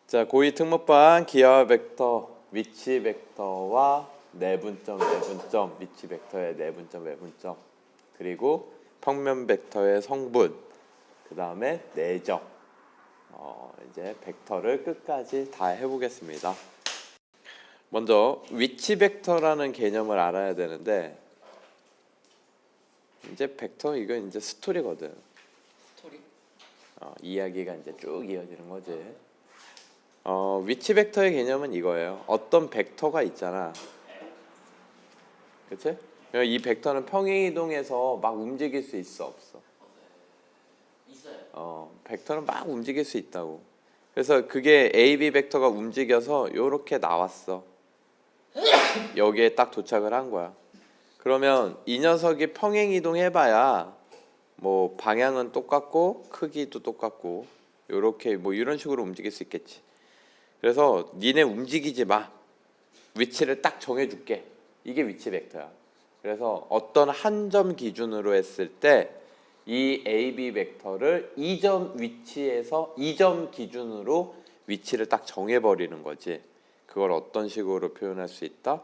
자, 고2 특목반 기하 벡터, 위치 벡터와 내분점, 외분점, 위치 벡터의 내분점, 외분점, 그리고 평면 벡터의 성분, 그 다음에 내적, 이제 벡터를 끝까지 다 해보겠습니다. 먼저 위치 벡터라는 개념을 알아야 되는데, 이제 벡터 이거 이제 스토리거든. 스토리? 이야기가 이제 쭉 이어지는 거지. 위치 벡터의 개념은 이거예요. 어떤 벡터가 있잖아. 그치? 이 벡터는 평행이동해서 막 움직일 수 있어, 없어? 있어요. 벡터는 막 움직일 수 있다고. 그래서 그게 AB 벡터가 움직여서 요렇게 나왔어. 여기에 딱 도착을 한 거야. 그러면 이 녀석이 평행이동 해봐야 뭐 방향은 똑같고 크기도 똑같고 요렇게 뭐 이런 식으로 움직일 수 있겠지. 그래서 니네 움직이지 마. 위치를 딱 정해줄게. 이게 위치 벡터야. 그래서 어떤 한 점 기준으로 했을 때 이 AB 벡터를 이 점 위치에서 이 점 기준으로 위치를 딱 정해버리는 거지. 그걸 어떤 식으로 표현할 수 있다?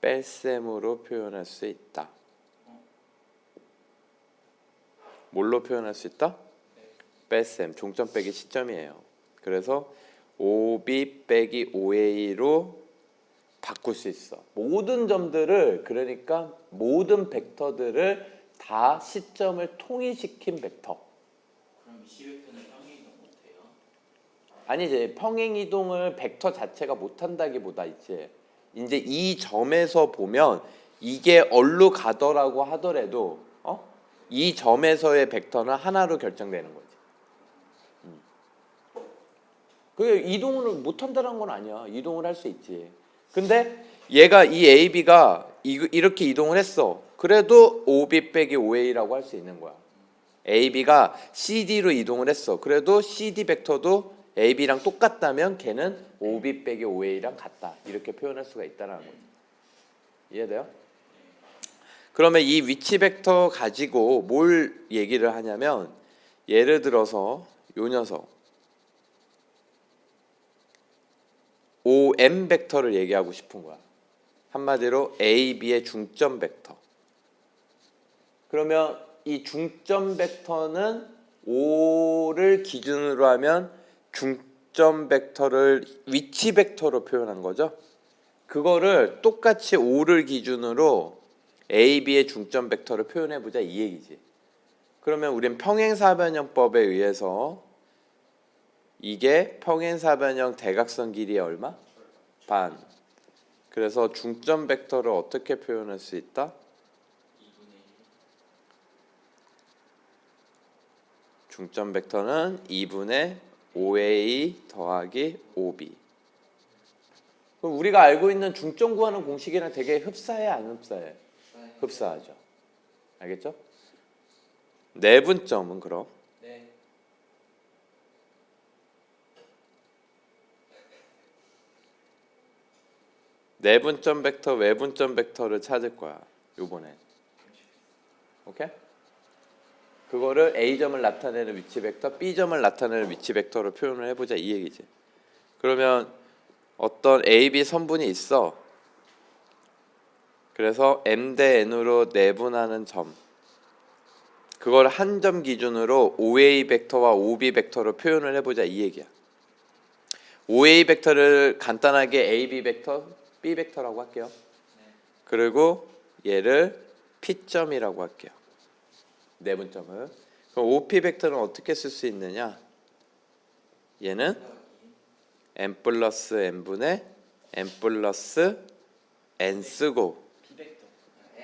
뺄셈으로 표현할 수 있다. 뭘로 표현할 수 있다? 뺄셈, 종점 빼기 시점이에요. 그래서 OB 빼기 OA로 바꿀 수 있어. 모든 점들을, 그러니까 모든 벡터들을 다 시점을 통일시킨 벡터. 그럼 위치 벡터는 평행이동 못해요? 아니지, 평행이동을 벡터 자체가 못한다기보다 이제 이 점에서 보면 이게 어디로 가더라고 하더라도 이 점에서의 벡터는 하나로 결정되는 거지. 그게 이동을 못한다는 건 아니야. 이동을 할 수 있지. 근데 얘가 이 AB가 이렇게 이동을 했어. 그래도 OB 빼기 OA라고 할 수 있는 거야. AB가 CD로 이동을 했어. 그래도 CD 벡터도 AB랑 똑같다면 걔는 OB 빼기 OA랑 같다. 이렇게 표현할 수가 있다는 거지. 이해돼요? 그러면 이 위치 벡터 가지고 뭘 얘기를 하냐면, 예를 들어서 요 녀석 OM 벡터를 얘기하고 싶은 거야. 한마디로 A, B의 중점 벡터. 그러면 이 중점 벡터는 O를 기준으로 하면 중점 벡터를 위치 벡터로 표현한 거죠. 그거를 똑같이 O를 기준으로 A, B의 중점 벡터를 표현해보자 이 얘기지. 그러면 우린 평행사변형법에 의해서 이게 평행사변형 대각선 길이의 얼마? 반. 그래서 중점 벡터를 어떻게 표현할 수 있다? 중점 벡터는 2분의 OA 더하기 OB. 그럼 우리가 알고 있는 중점 구하는 공식이랑 되게 흡사해, 안 흡사해? 흡사하죠. 알겠죠? 내분점은 그럼 네. 내분점 벡터, 외분점 벡터를 찾을 거야. 요번에. 오케이? 그거를 A점을 나타내는 위치 벡터, B점을 나타내는 위치 벡터로 표현을 해보자 이 얘기지. 그러면 어떤 A, B 선분이 있어. 그래서 M 대 N으로 내분하는 점, 그걸 한 점 기준으로 OA 벡터와 OB 벡터로 표현을 해보자 이 얘기야. OA 벡터를 간단하게 AB 벡터, B 벡터라고 할게요. 그리고 얘를 P점이라고 할게요. 내분점을. 그럼 OP 벡터는 어떻게 쓸 수 있느냐? 얘는 n 플러스 n분의 n 플러스 n 쓰고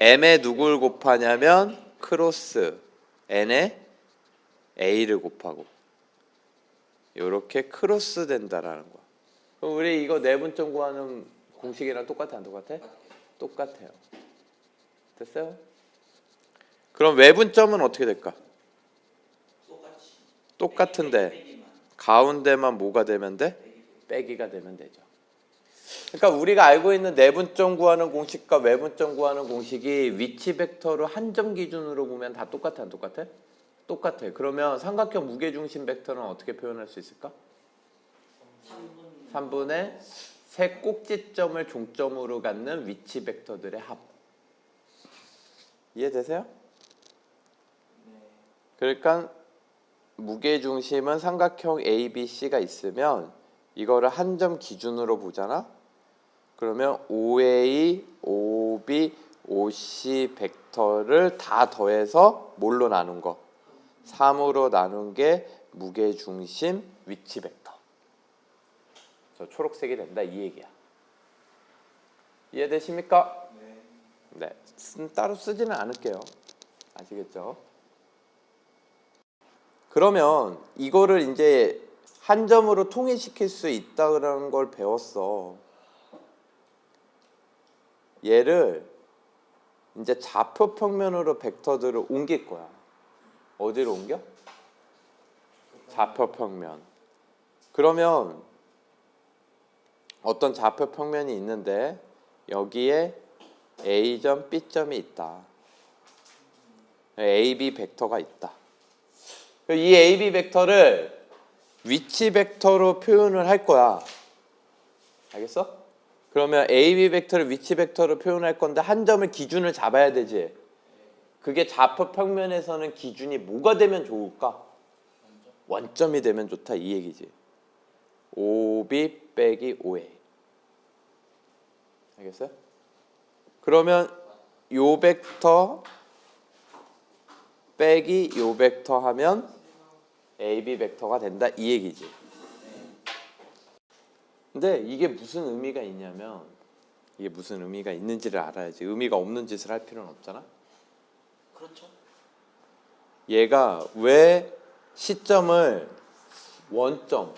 m에 누굴 곱하냐면 크로스 n에 a를 곱하고 요렇게 크로스 된다라는 거야. 그럼 우리 이거 내분점 구하는 공식이랑 똑같아 안 똑같아? 똑같아요. 됐어요? 그럼 외분점은 어떻게 될까? 똑같은데 가운데만 뭐가 되면 돼? 빼기가 되면 되죠. 그러니까 우리가 알고 있는 내분점 구하는 공식과 외분점 구하는 공식이 위치 벡터로 한 점 기준으로 보면 다 똑같아 안 똑같아? 똑같아. 그러면 삼각형 무게중심 벡터는 어떻게 표현할 수 있을까? 3분의 세 꼭지점을 종점으로 갖는 위치 벡터들의 합. 이해되세요? 그러니까 무게중심은 삼각형 ABC가 있으면 이거를 한 점 기준으로 보잖아. 그러면 OA, OB, OC 벡터를 다 더해서 뭘로 나눈 거? 3으로 나눈 게 무게중심 위치 벡터. 저 초록색이 된다 이 얘기야. 이해되십니까? 네. 따로 쓰지는 않을게요. 아시겠죠? 그러면 이거를 이제 한 점으로 통일시킬 수 있다는 걸 배웠어. 얘를 이제 좌표 평면으로 벡터들을 옮길 거야. 어디로 옮겨? 좌표 평면. 그러면 어떤 좌표 평면이 있는데 여기에 A점, B점이 있다. AB 벡터가 있다. 이 AB 벡터를 위치 벡터로 표현을 할 거야. 알겠어? 그러면 AB 벡터를 위치 벡터로 표현할 건데 한 점을 기준을 잡아야 되지. 그게 좌표 평면에서는 기준이 뭐가 되면 좋을까? 원점이 되면 좋다 이 얘기지. OB 빼기 OA. 알겠어요? 그러면 요 벡터 빼기 요 벡터 하면 AB 벡터가 된다 이 얘기지. 근데 이게 무슨 의미가 있냐면 이게 무슨 의미가 있는지를 알아야지. 의미가 없는 짓을 할 필요는 없잖아. 그렇죠. 얘가 왜 시점을 원점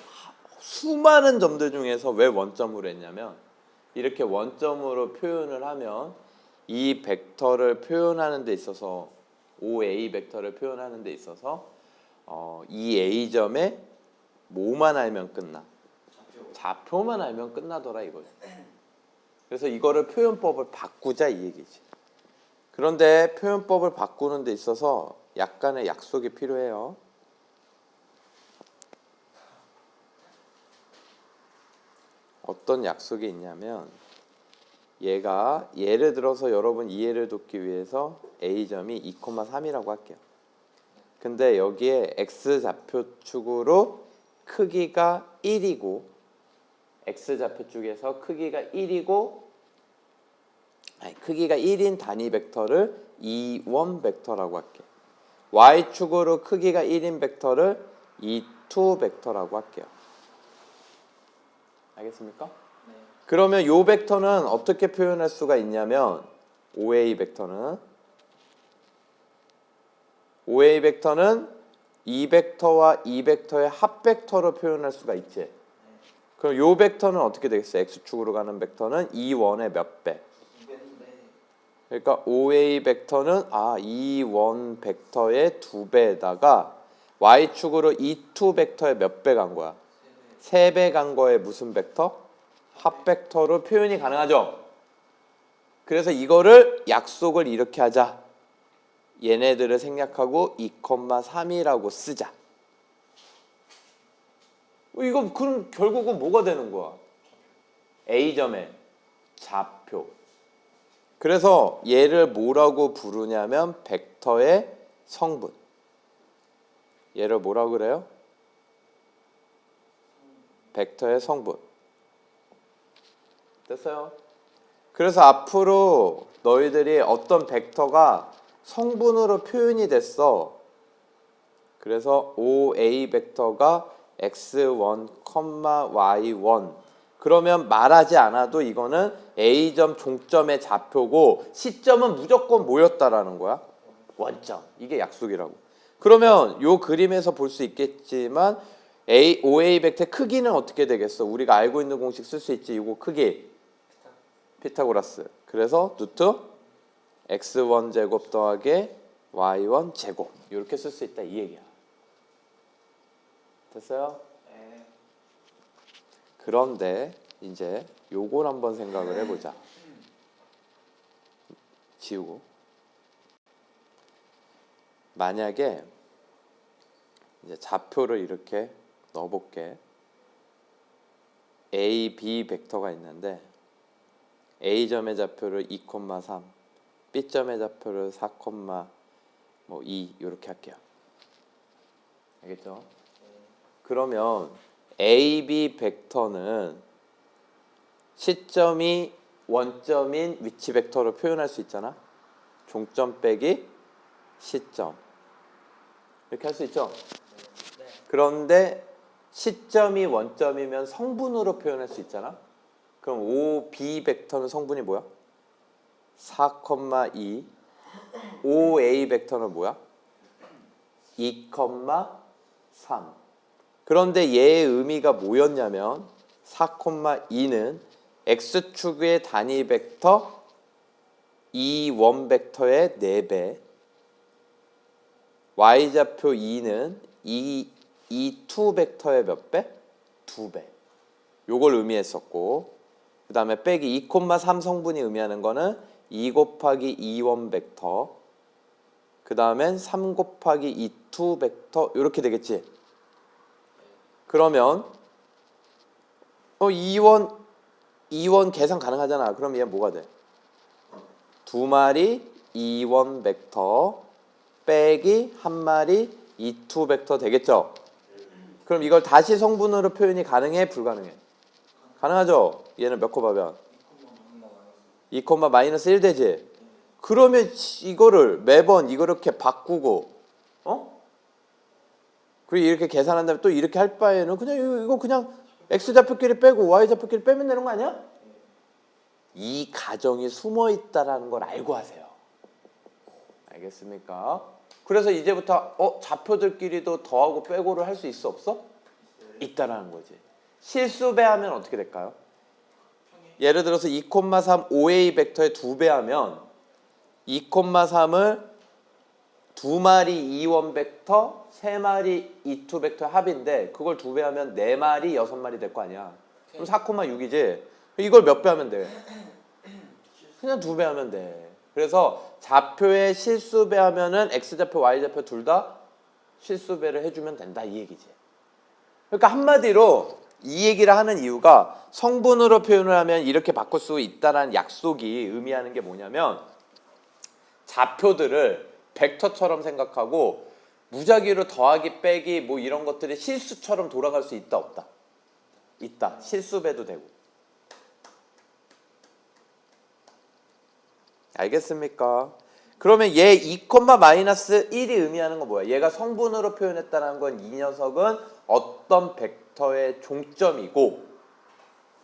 수많은 점들 중에서 왜 원점으로 했냐면 이렇게 원점으로 표현을 하면 이 벡터를 표현하는 데 있어서 OA 벡터를 표현하는 데 있어서 이 A점에 뭐만 알면 끝나? 좌표만 알면 끝나더라 이거지. 그래서 이거를 표현법을 바꾸자 이 얘기지. 그런데 표현법을 바꾸는 데 있어서 약간의 약속이 필요해요. 어떤 약속이 있냐면 얘가 예를 들어서 여러분 이해를 돕기 위해서 A점이 2,3이라고 할게요. 근데 여기에 X좌표축으로 크기가 1이고 X좌표축에서 크기가 1이고 크기가 1인 단위 벡터를 2원 벡터라고 할게요. Y축으로 크기가 1인 벡터를 2, 벡터라고 할게요. 알겠습니까? 네. 그러면 요 벡터는 어떻게 표현할 수가 있냐면 OA 벡터는 이 벡터와 이 벡터의 합 벡터로 표현할 수가 있지. 그럼 요 벡터는 어떻게 되겠어요? X축으로 가는 벡터는 2원의 몇 배? 그러니까 OA 벡터는 이 원 벡터의 2배에다가 Y축으로 이2 벡터의 몇 배 간 거야? 3배 간 거에 무슨 벡터? 합 벡터로 표현이 가능하죠. 그래서 이거를 약속을 이렇게 하자. 얘네들을 생략하고 2,3이라고 쓰자. 이거 그럼 결국은 뭐가 되는 거야? A점의 좌표. 그래서 얘를 뭐라고 부르냐면 벡터의 성분. 얘를 뭐라고 그래요? 벡터의 성분. 됐어요? 그래서 앞으로 너희들이 어떤 벡터가 성분으로 표현이 됐어. 그래서 OA 벡터가 x1, y1. 그러면 말하지 않아도 이거는 A점 종점의 좌표고 시점은 무조건 뭐였다라는 거야? 원점. 이게 약속이라고. 그러면 요 그림에서 볼 수 있겠지만 OA 벡터의 크기는 어떻게 되겠어? 우리가 알고 있는 공식 쓸 수 있지. 이거 크기. 피타고라스. 그래서 루트 x1 제곱 더하기 y1 제곱. 이렇게 쓸 수 있다 이 얘기야. 됐어요? 네. 그런데 이제 요걸 한번 생각을 해보자. 지우고. 만약에 이제 좌표를 이렇게 넣어볼게. A, B 벡터가 있는데 A점의 좌표를 2,3, B점의 좌표를 4,2 이렇게 할게요. 알겠죠? 그러면 A, B 벡터는 시점이 원점인 위치 벡터로 표현할 수 있잖아. 종점 빼기 시점 이렇게 할 수 있죠. 그런데 시점이 원점이면 성분으로 표현할 수 있잖아. 그럼 OB 벡터는 성분이 뭐야? 4,2. OA 벡터는 뭐야? 2,3. 그런데 얘의 의미가 뭐였냐면 4,2는 X축의 단위 벡터 E1 벡터의 4배, Y좌표 2는 E2 벡터의 몇 배? 2배. 요걸 의미했었고, 그 다음에 빼기 2,3 성분이 의미하는 거는 2 곱하기 E1 벡터, 그 다음엔 3 곱하기 E2 벡터 이렇게 되겠지. 그러면 E1 계산 가능하잖아. 그럼 얘 뭐가 돼? 2마리 E1 벡터 빼기 1마리 E2 벡터 되겠죠? 그럼 이걸 다시 성분으로 표현이 가능해? 불가능해? 가능하죠? 얘는 몇 코 봐면? 2, 마이너스 1 되지? 그러면 이거를 매번 이렇게 바꾸고 그리고 이렇게 계산한 다음에 또 이렇게 할 바에는 그냥 이거 그냥 X좌표끼리 빼고 Y좌표끼리 빼면 되는 거 아니야? 이 가정이 숨어 있다라는 걸 알고 하세요. 알겠습니까? 그래서 이제부터 좌표들끼리도 더하고 빼고를 할 수 있어 없어? 있다라는 거지. 실수배하면 어떻게 될까요? 예를 들어서 2,3 OA 벡터의 2배 하면 2,3을 2마리 E1 벡터, 3마리 E2 벡터 합인데 그걸 2배 하면 4마리, 6마리 될 거 아니야. 그럼 4,6이지. 이걸 몇 배 하면 돼? 그냥 2배 하면 돼. 그래서 좌표의 실수배 하면은 X좌표, Y좌표 둘 다 실수배를 해주면 된다 이 얘기지. 그러니까 한마디로 이 얘기를 하는 이유가 성분으로 표현을 하면 이렇게 바꿀 수 있다는 약속이 의미하는 게 뭐냐면 좌표들을 벡터처럼 생각하고 무작위로 더하기 빼기 뭐 이런 것들이 실수처럼 돌아갈 수 있다 없다? 있다. 실수배도 되고. 알겠습니까? 그러면 얘 2, 마이너스 1이 의미하는 건 뭐야? 얘가 성분으로 표현했다는 건 이 녀석은 어떤 벡터의 종점이고,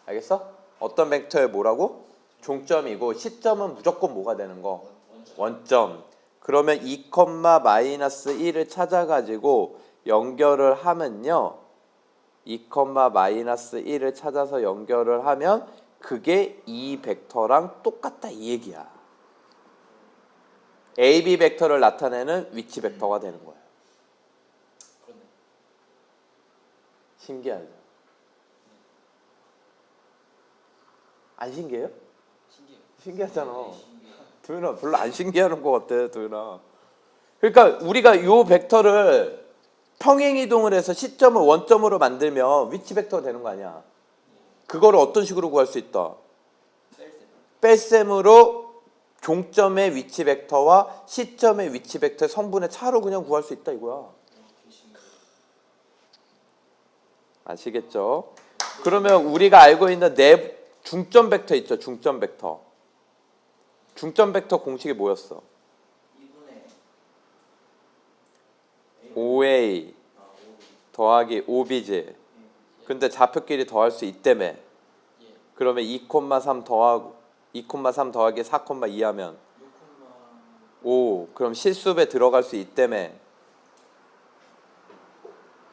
알겠어? 어떤 벡터의 뭐라고? 종점이고 시점은 무조건 뭐가 되는 거? 원점. 그러면 2, 마이너스 1을 찾아가지고 연결을 하면요. 2, 마이너스 1을 찾아서 연결을 하면 그게 이 벡터랑 똑같다 이 얘기야. AB 벡터를 나타내는 위치 벡터가 되는 거예요. 그렇네. 신기하죠? 안 신기해요? 신기해요. 신기하잖아. 네, 신기해요. 도윤아 별로 안 신기해하는 것 같아, 도윤아. 그러니까 우리가 이 벡터를 평행 이동을 해서 시점을 원점으로 만들면 위치 벡터가 되는 거 아니야. 그거를 어떤 식으로 구할 수 있다? 뺄셈으로 종점의 위치 벡터와 시점의 위치 벡터의 성분의 차로 그냥 구할 수 있다 이거야. 아시겠죠? 그러면 우리가 알고 있는 중점 벡터 있죠. 중점 벡터. 중점 벡터 공식이 뭐였어? 5A 더하기 5B지. 근데 좌표끼리 더할 수 있다며. 그러면 2,3 더하고 2,3 더하기 4,2 하면 5. 그럼 실수배 들어갈 수 있다며.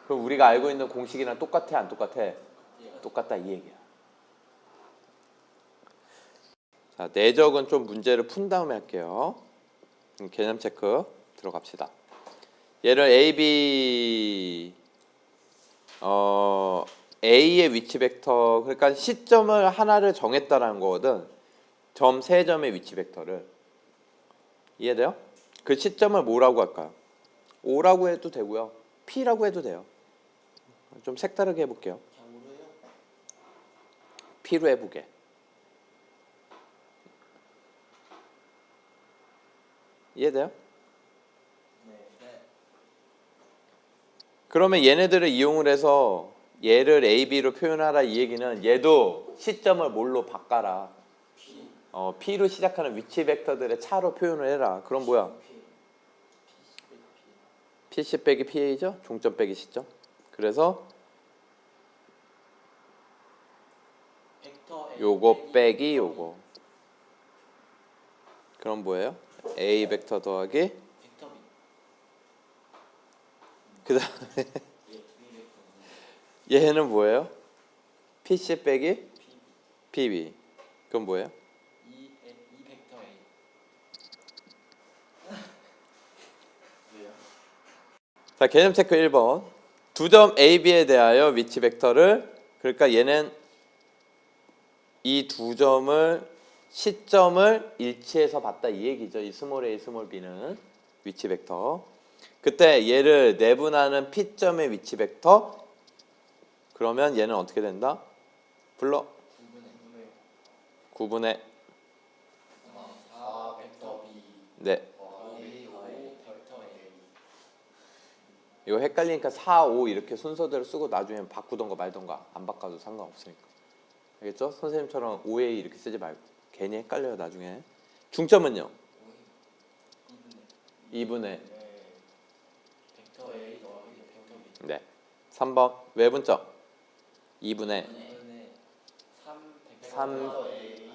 그럼 우리가 알고 있는 공식이랑 똑같아 안 똑같아? 똑같다 이 얘기야. 자, 내적은 좀 문제를 푼 다음에 할게요. 개념 체크 들어갑시다. 얘를 AB A의 위치 벡터, 그러니까 시점을 하나를 정했다라는 거거든. 점 세 점의 위치 벡터를. 이해돼요? 그 시점을 뭐라고 할까요? O라고 해도 되고요. P라고 해도 돼요. 좀 색다르게 해볼게요. P로 해보게. 이해돼요? 네. 그러면 얘네들을 이용을 해서 얘를 A, B로 표현하라 이 얘기는 얘도 시점을 뭘로 바꿔라. P로 시작하는 위치 벡터들의 차로 표현을 해라. 그럼 뭐야? PC 빼기 PA죠? 종점 빼기 시점. 그래서 벡터 A 요거 빼기 요거. 그럼 뭐예요? A 벡터 더하기 벡터 B. 그 다음에 예, B 벡터. 얘는 뭐예요? PC 빼기 P PB. 그건 뭐예요? E 벡터 A. 왜요? 자, 개념 체크 1번. 두 점 A, B에 대하여 위치 벡터를, 그러니까 얘는 이 두 점을 시점을 일치해서 봤다 이 얘기죠. 이 스몰 a, 스몰 b는 위치 벡터. 그때 얘를 내분하는 P점의 위치 벡터. 그러면 얘는 어떻게 된다? 불러. 9분의 4 벡터 B. 네. 5 벡터 A. 이거 헷갈리니까 4, 5 이렇게 순서대로 쓰고 나중에 바꾸던가 말던가 안 바꿔도 상관없으니까. 알겠죠? 선생님처럼 5A 이렇게 쓰지 말고. 괜히 헷갈려요 나중에. 중점은요? 2분의 벡터 A 더하기 벡터 B. 네. 3번 외분점 2분의 3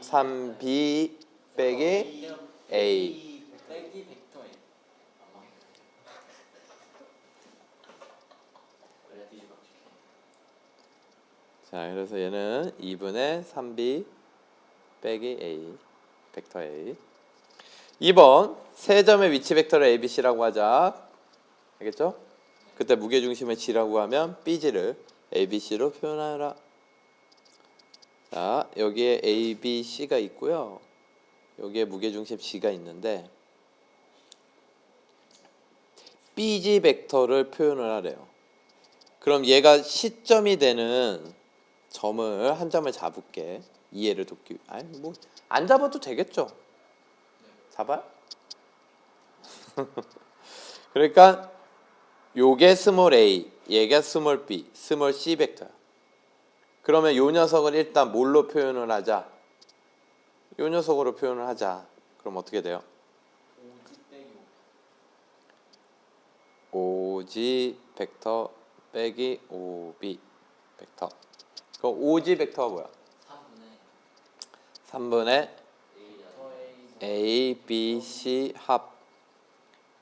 3B 빼기 A. 빼기 벡터 A. 그래야 뒤집어지게. 자, 그래서 얘는 2분의 3B 빼기 A 벡터 A. 2번 세 점의 위치 벡터를 ABC라고 하자. 알겠죠? 그때 무게중심을 G라고 하면 BG를 ABC로 표현하라. 자, 여기에 ABC가 있고요. 여기에 무게중심 G가 있는데 BG 벡터를 표현을 하래요. 그럼 얘가 시점이 되는 점을 한 점을 잡을게. 이해를 돕기. 아니 뭐 안 잡아도 되겠죠. 잡아요? 그러니까 요게 스몰 a, 얘가 스몰 b, 스몰 c 벡터야. 그러면 요 녀석을 일단 뭘로 표현을 하자? 요 녀석으로 표현을 하자. 그럼 어떻게 돼요? 5G 빼기 5g 벡터 빼기 5b 벡터. 그럼 5g 벡터가 뭐야? 3분의 A, B, C 합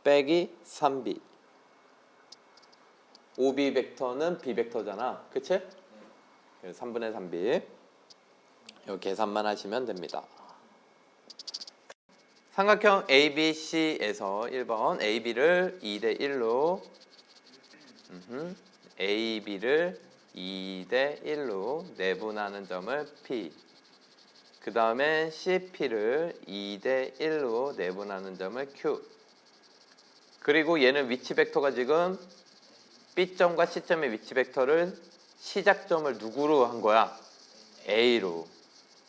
빼기 3B. 5B 벡터는 B 벡터잖아. 그치? 그래서 3분의 3B. 이 계산만 하시면 됩니다. 삼각형 ABC에서 1번 AB를 2대 1로 AB를 2대 1로 내분하는 점을 P. 그 다음에 CP를 2대 1로 내분하는 점을 Q. 그리고 얘는 위치 벡터가 지금 B점과 C점의 위치 벡터를 시작점을 누구로 한 거야? A로.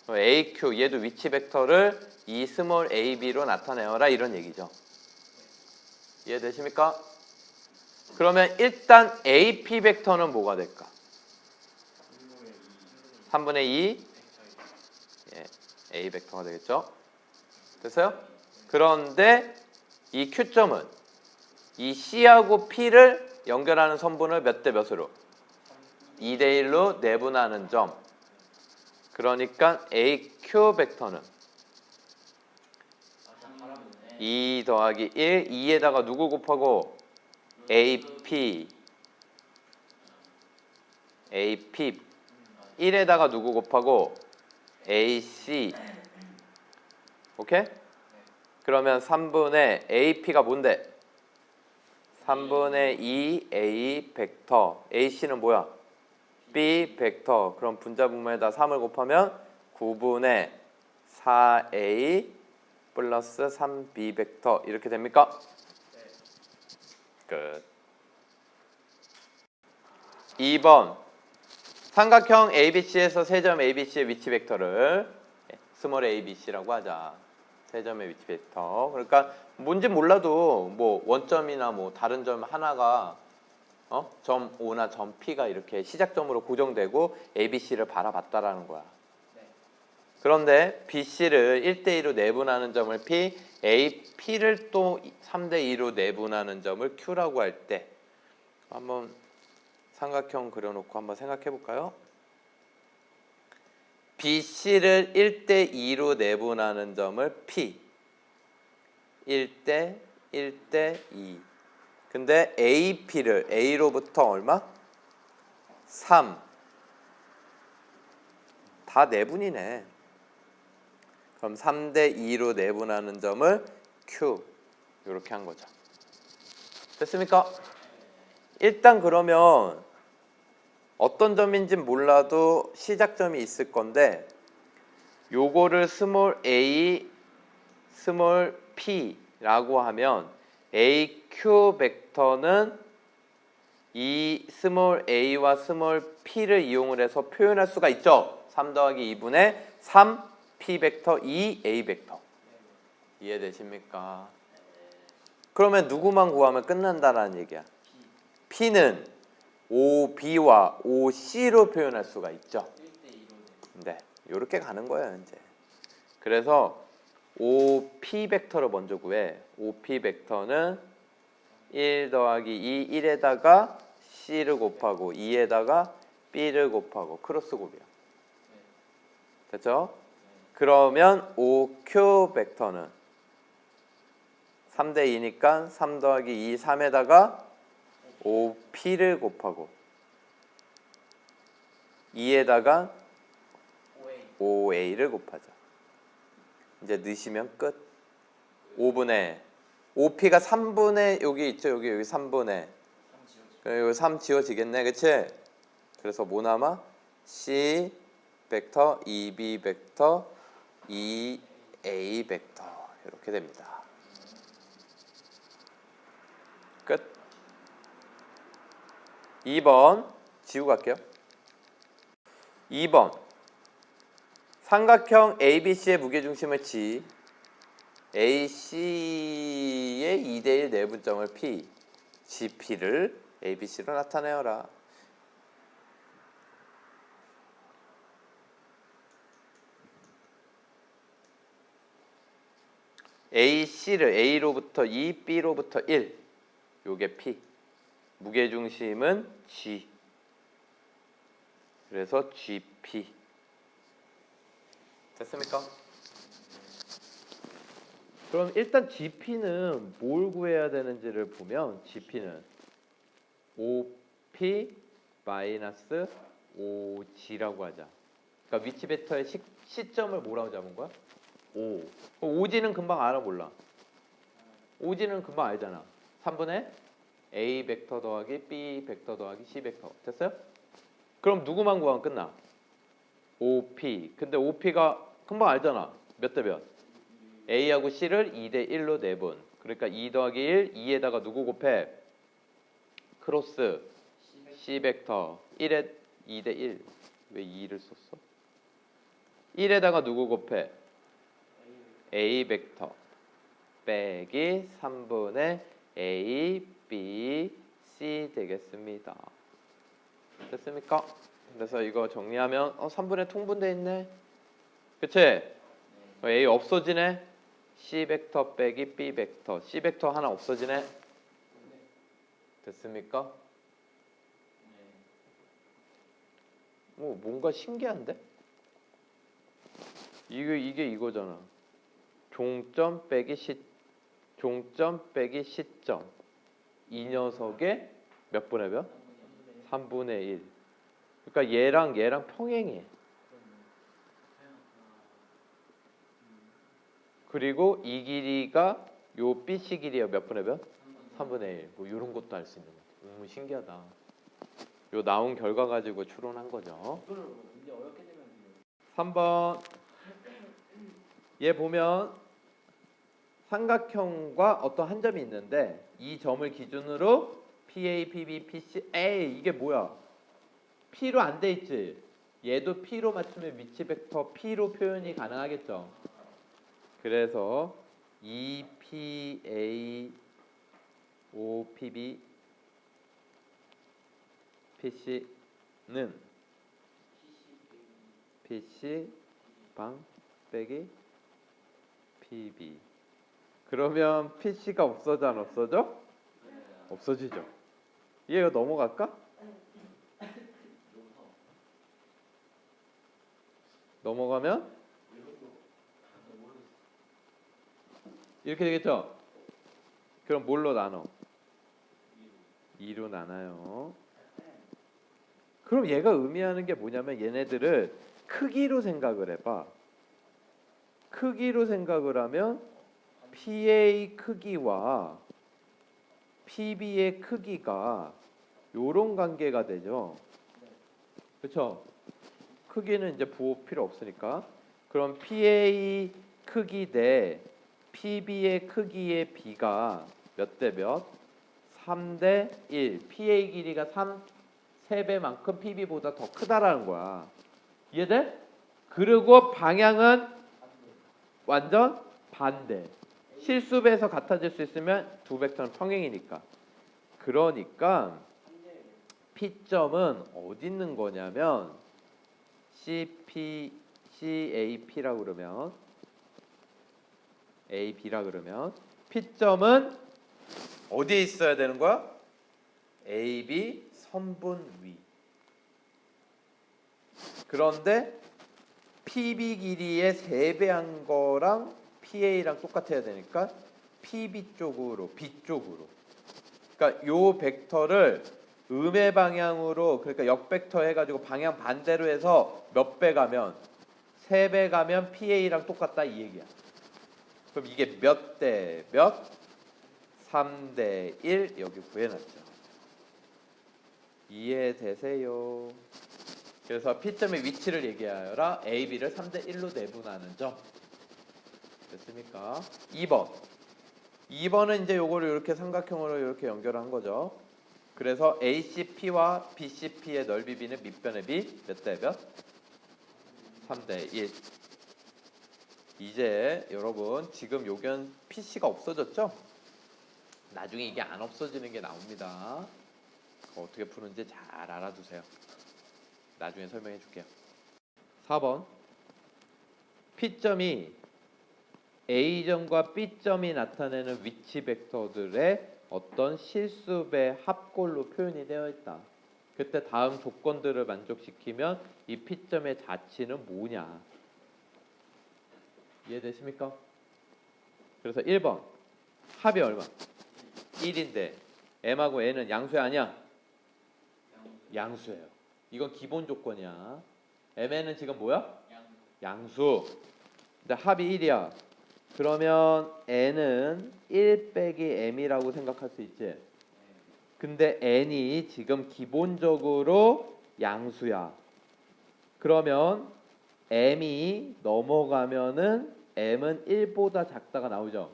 AQ 얘도 위치 벡터를 이 스몰 AB로 나타내어라 이런 얘기죠. 이해되십니까? 그러면 일단 AP 벡터는 뭐가 될까? 3분의 2 A 벡터가 되겠죠? 됐어요? 그런데 이 Q점은 이 C하고 P를 연결하는 선분을 몇 대 몇으로? 2대 1로 내분하는 점. 그러니까 AQ 벡터는 2 더하기 1, 2에다가 누구 곱하고? AP 1에다가 누구 곱하고? AC. 오케이? 그러면 3분의 AP가 뭔데? 3분의 2A 벡터. AC는 뭐야? B 벡터. 그럼 분자분모에다 3을 곱하면 9분의 4A 플러스 3B 벡터. 이렇게 됩니까? 끝. 2번 삼각형 ABC에서 세 점 ABC의 위치 벡터를 스몰 ABC라고 하자. 세 점의 위치 벡터. 그러니까 뭔지 몰라도 뭐 원점이나 뭐 다른 점 하나가 점 O나 점 P가 이렇게 시작점으로 고정되고 ABC를 바라봤다라는 거야. 네. 그런데 BC를 1대2로 내분하는 점을 P, AP를 또 3대2로 내분하는 점을 Q라고 할 때 한번 삼각형 그려놓고 한번 생각해 볼까요? BC를 1대2로 내분하는 점을 P 1대 1대2 근데 AP를 A로부터 얼마? 3 다 내분이네. 그럼 3대2로 내분하는 점을 Q 이렇게 한 거죠. 됐습니까? 일단 그러면 어떤 점인진 몰라도 시작점이 있을 건데 요거를 스몰 a, 스몰 p라고 하면 AQ 벡터는 이 스몰 a와 스몰 p를 이용을 해서 표현할 수가 있죠. 3 더하기 2분의 3 p 벡터 2 a 벡터. 이해되십니까? 그러면 누구만 구하면 끝난다라는 얘기야. P는 OB와 OC로 표현할 수가 있죠. 1대2로 네, 이렇게 가는 거예요, 이제. 그래서 OP 벡터를 먼저 구해. OP 벡터는 1 더하기 2, 1에다가 C를 곱하고 2에다가 B를 곱하고 크로스 곱이야. 됐죠? 그러면 OQ 벡터는 3대 2니까 3 더하기 2, 3에다가 OP를 곱하고 2에다가 OA를 곱하죠. 이제 넣으시면 끝. 5분의 OP가 3분의 여기 있죠. 여기 3분의 여기 3 지워지겠네. 그치? 그래서 뭐 남아? C 벡터, EB 벡터, EA 벡터 이렇게 됩니다. 끝. 2번 지우고 갈게요. 2번 삼각형 ABC의 무게중심을 G AC의 2대1 내분점을 P GP를 ABC로 나타내어라. AC를 A로부터 2, B로부터 1 요게 P 무게중심은 G 그래서 GP 됐습니까? 그럼 일단 GP는 뭘 구해야 되는지를 보면 GP는 OP 마이너스 OG라고 하자. 그러니까 위치 벡터의 시점을 뭐라고 잡은 거야? O. OG는 금방 알아 몰라? OG는 금방 알잖아. 3분의 A 벡터 더하기 B 벡터 더하기 C 벡터. 됐어요? 그럼 누구만 구하면 끝나? OP. 근데 OP가 금방 알잖아. 몇 대 몇? A하고 C를 2대 1로 내분. 그러니까 2 더하기 1, 2에다가 누구 곱해? 크로스 C 벡터 1에 2대 1. 왜 2를 썼어? 1에다가 누구 곱해? A 벡터 빼기 3분의 A, B, C 되겠습니다. 됐습니까? 그래서 이거 정리하면 3분의 통분돼 있네. 그치? A 없어지네. C 벡터 빼기 B 벡터. C 벡터 하나 없어지네. 됐습니까? 뭔가 신기한데? 이게 이거잖아. 종점 빼기 시점. 이 녀석의 몇 분의 몇? 3분의 1. 그러니까 얘랑 평행해. 그리고 이 길이가 요 BC 길이가 몇 분의 몇? 3분의 1. 뭐 이런 것도 알 수 있는 거죠. 너무 신기하다. 요 나온 결과 가지고 추론한 거죠. 이거를 이제 어렵게 되면 3번 얘 보면 삼각형과 어떤 한 점이 있는데 이 점을 기준으로 PA, PB, PC A 이게 뭐야? P로 안 돼 있지. 얘도 P로 맞추면 위치 벡터 P로 표현이 가능하겠죠. 그래서 EPA OPB PC는 PC 방 빼기 PB. 그러면 PC가 없어져 안 없어져? 없어지죠. 이거 넘어갈까? 넘어가면 이렇게 되겠죠? 그럼 뭘로 나눠? 2로 나눠요. 그럼 얘가 의미하는 게 뭐냐면 얘네들을 크기로 생각을 해봐. 크기로 생각을 하면 PA 크기와 PB의 크기가 요런 관계가 되죠. 그렇죠? 크기는 이제 부호 필요 없으니까. 그럼 PA 크기 대 PB의 크기의 비가 몇 대 몇? 3대 1. PA 길이가 3배만큼 PB보다 더 크다라는 거야. 이해돼? 그리고 방향은 완전 반대. 실수배에서 같아질 수 있으면 두 벡터는 평행이니까. 그러니까 P점은 어디 있는 거냐면 CAP라고 그러면 AB라 그러면 P점은 어디에 있어야 되는 거야? AB 선분 위. 그런데 PB 길이의 3배한 거랑 PA랑 똑같아야 되니까 PB 쪽으로 B 쪽으로. 그러니까 요 벡터를 음의 방향으로 그러니까 역벡터 해가지고 방향 반대로 해서 몇 배 가면 3배 가면 PA랑 똑같다 이 얘기야. 그럼 이게 몇 대 몇? 3대 1 여기 구해놨죠. 이해되세요? 그래서 P점의 위치를 얘기하여라. A, B를 3대 1로 내분하는 점. 됐습니까? 2번. 2번은 이제 요거를 이렇게 삼각형으로 이렇게 연결한 거죠. 그래서 ACP와 BCP의 넓이 B는 밑변의 B 몇 대 몇? 3대 1. 이제 여러분 지금 요견 PC가 없어졌죠? 나중에 이게 안 없어지는 게 나옵니다. 어떻게 푸는지 잘 알아두세요. 나중에 설명해 줄게요. 4번. P점이 A점과 B점이 나타내는 위치 벡터들의 어떤 실수배 합골로 표현이 되어 있다. 그때 다음 조건들을 만족시키면 이 P점의 자치는 뭐냐? 이해되십니까? 그래서 1번. 합이 얼마? 1인데 M하고 N은 양수야 아니야? 양수예요. 이건 기본 조건이야. MN은 지금 뭐야? 양수. 근데 합이 1이야. 그러면 N은 1 빼기 M이라고 생각할 수 있지. 근데 N이 지금 기본적으로 양수야. 그러면 M이 넘어가면은 M은 1보다 작다가 나오죠.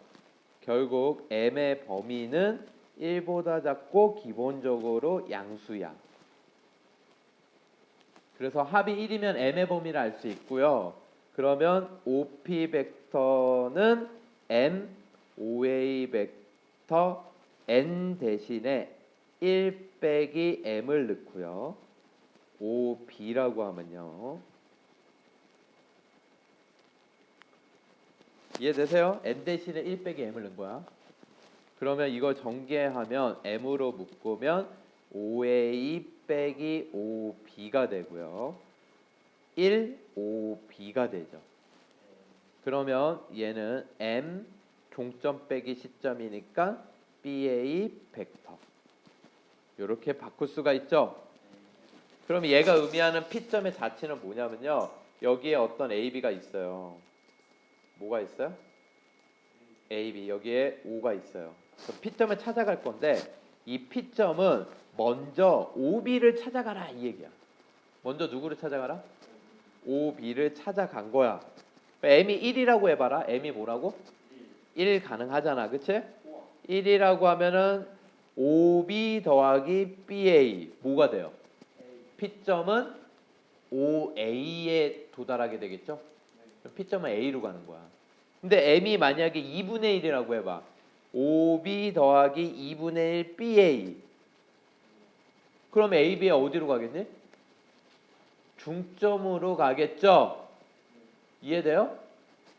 결국 M의 범위는 1보다 작고 기본적으로 양수야. 그래서 합이 1이면 M의 범위를 알 수 있고요. 그러면 OP 벡터는 M, OA 벡터 N 대신에 1 빼기 M을 넣고요. OB라고 하면요. 이해되세요? N 대신에 1 빼기 M을 넣은 거야. 그러면 이걸 전개하면 M으로 묶으면 OA 빼기 OB가 되고요. 1, OB가 되죠. 그러면 얘는 M 종점 빼기 시점이니까 BA 벡터. 이렇게 바꿀 수가 있죠. 그럼 얘가 의미하는 P점의 자치는 뭐냐면요. 여기에 어떤 AB가 있어요. 뭐가 있어요? AB. 여기에 O가 있어요. 그럼 P점을 찾아갈 건데 이 P점은 먼저 OB를 찾아가라 이 얘기야. 먼저 누구를 찾아가라? OB를 찾아간 거야. M이 1이라고 해봐라. M이 뭐라고? 1 가능하잖아. 그치? 1이라고 하면은 OB 더하기 BA 뭐가 돼요? P점은 OA에 도달하게 되겠죠? P점은 A로 가는 거야. 근데 M이 만약에 2분의 1이라고 해봐. OB 더하기 2분의 1 BA. 그럼 AB가 어디로 가겠니? 중점으로 가겠죠? 이해돼요?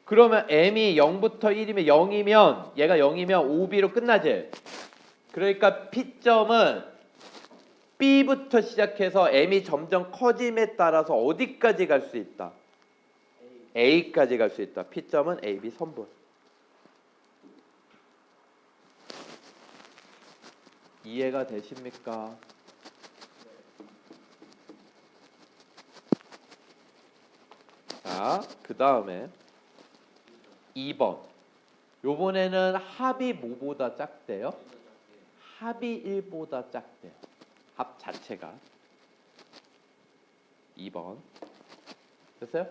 그러면 M이 0부터 1이면 0이면 얘가 0이면 OB로 끝나지? 그러니까 P점은 B부터 시작해서 M이 점점 커짐에 따라서 어디까지 갈 수 있다? A까지 갈 수 있다. P점은 AB 선분. 이해가 되십니까? 자, 그 다음에 2번. 요번에는 합이 뭐보다 작대요? 합이 1보다 작대요. 합 자체가. 2번. 됐어요?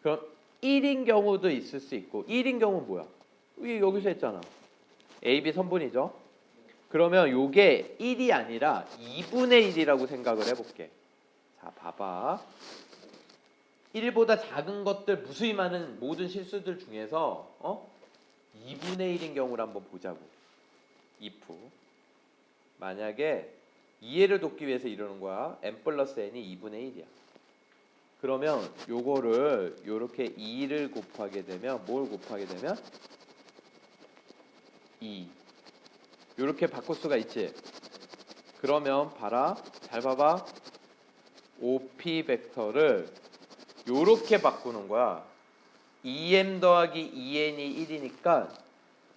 그럼 1인 경우도 있을 수 있고 1인 경우는 뭐야? 여기서 했잖아. AB 선분이죠. 그러면 요게 1이 아니라 2분의 1이라고 생각을 해볼게. 자, 봐봐. 1보다 작은 것들 무수히 많은 모든 실수들 중에서 2분의 1인 경우를 한번 보자고. if 만약에 이해를 돕기 위해서 이러는 거야. n 플러스 n이 2분의 1이야. 그러면 요거를 요렇게 2를 곱하게 되면 뭘 곱하게 되면 2. 요렇게 바꿀 수가 있지. 그러면 봐라. 잘 봐봐. OP 벡터를 요렇게 바꾸는 거야. 2m 더하기 2n이 1이니까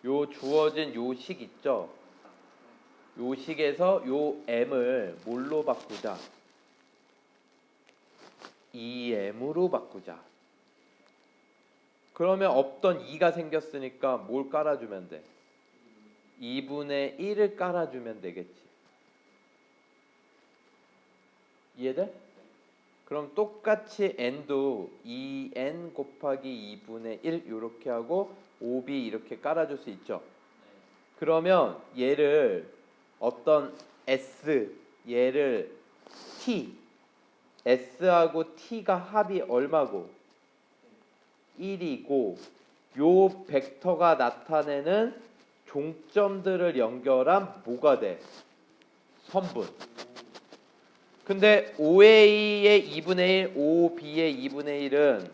요 주어진 요 식 있죠. 요 식에서 요 m을 뭘로 바꾸자? 2m으로 바꾸자. 그러면 없던 2가 생겼으니까 뭘 깔아주면 돼? 2분의 1을 깔아주면 되겠지. 이해돼? 그럼 똑같이 n도 2n 곱하기 2분의 1 이렇게 하고 5b 이렇게 깔아줄 수 있죠. 그러면 얘를 어떤 s, 얘를 t, s하고 t가 합이 얼마고? 1이고 요 벡터가 나타내는 종점들을 연결한 뭐가 돼? 선분. 근데 OA의 2분의 1, OB의 2분의 1은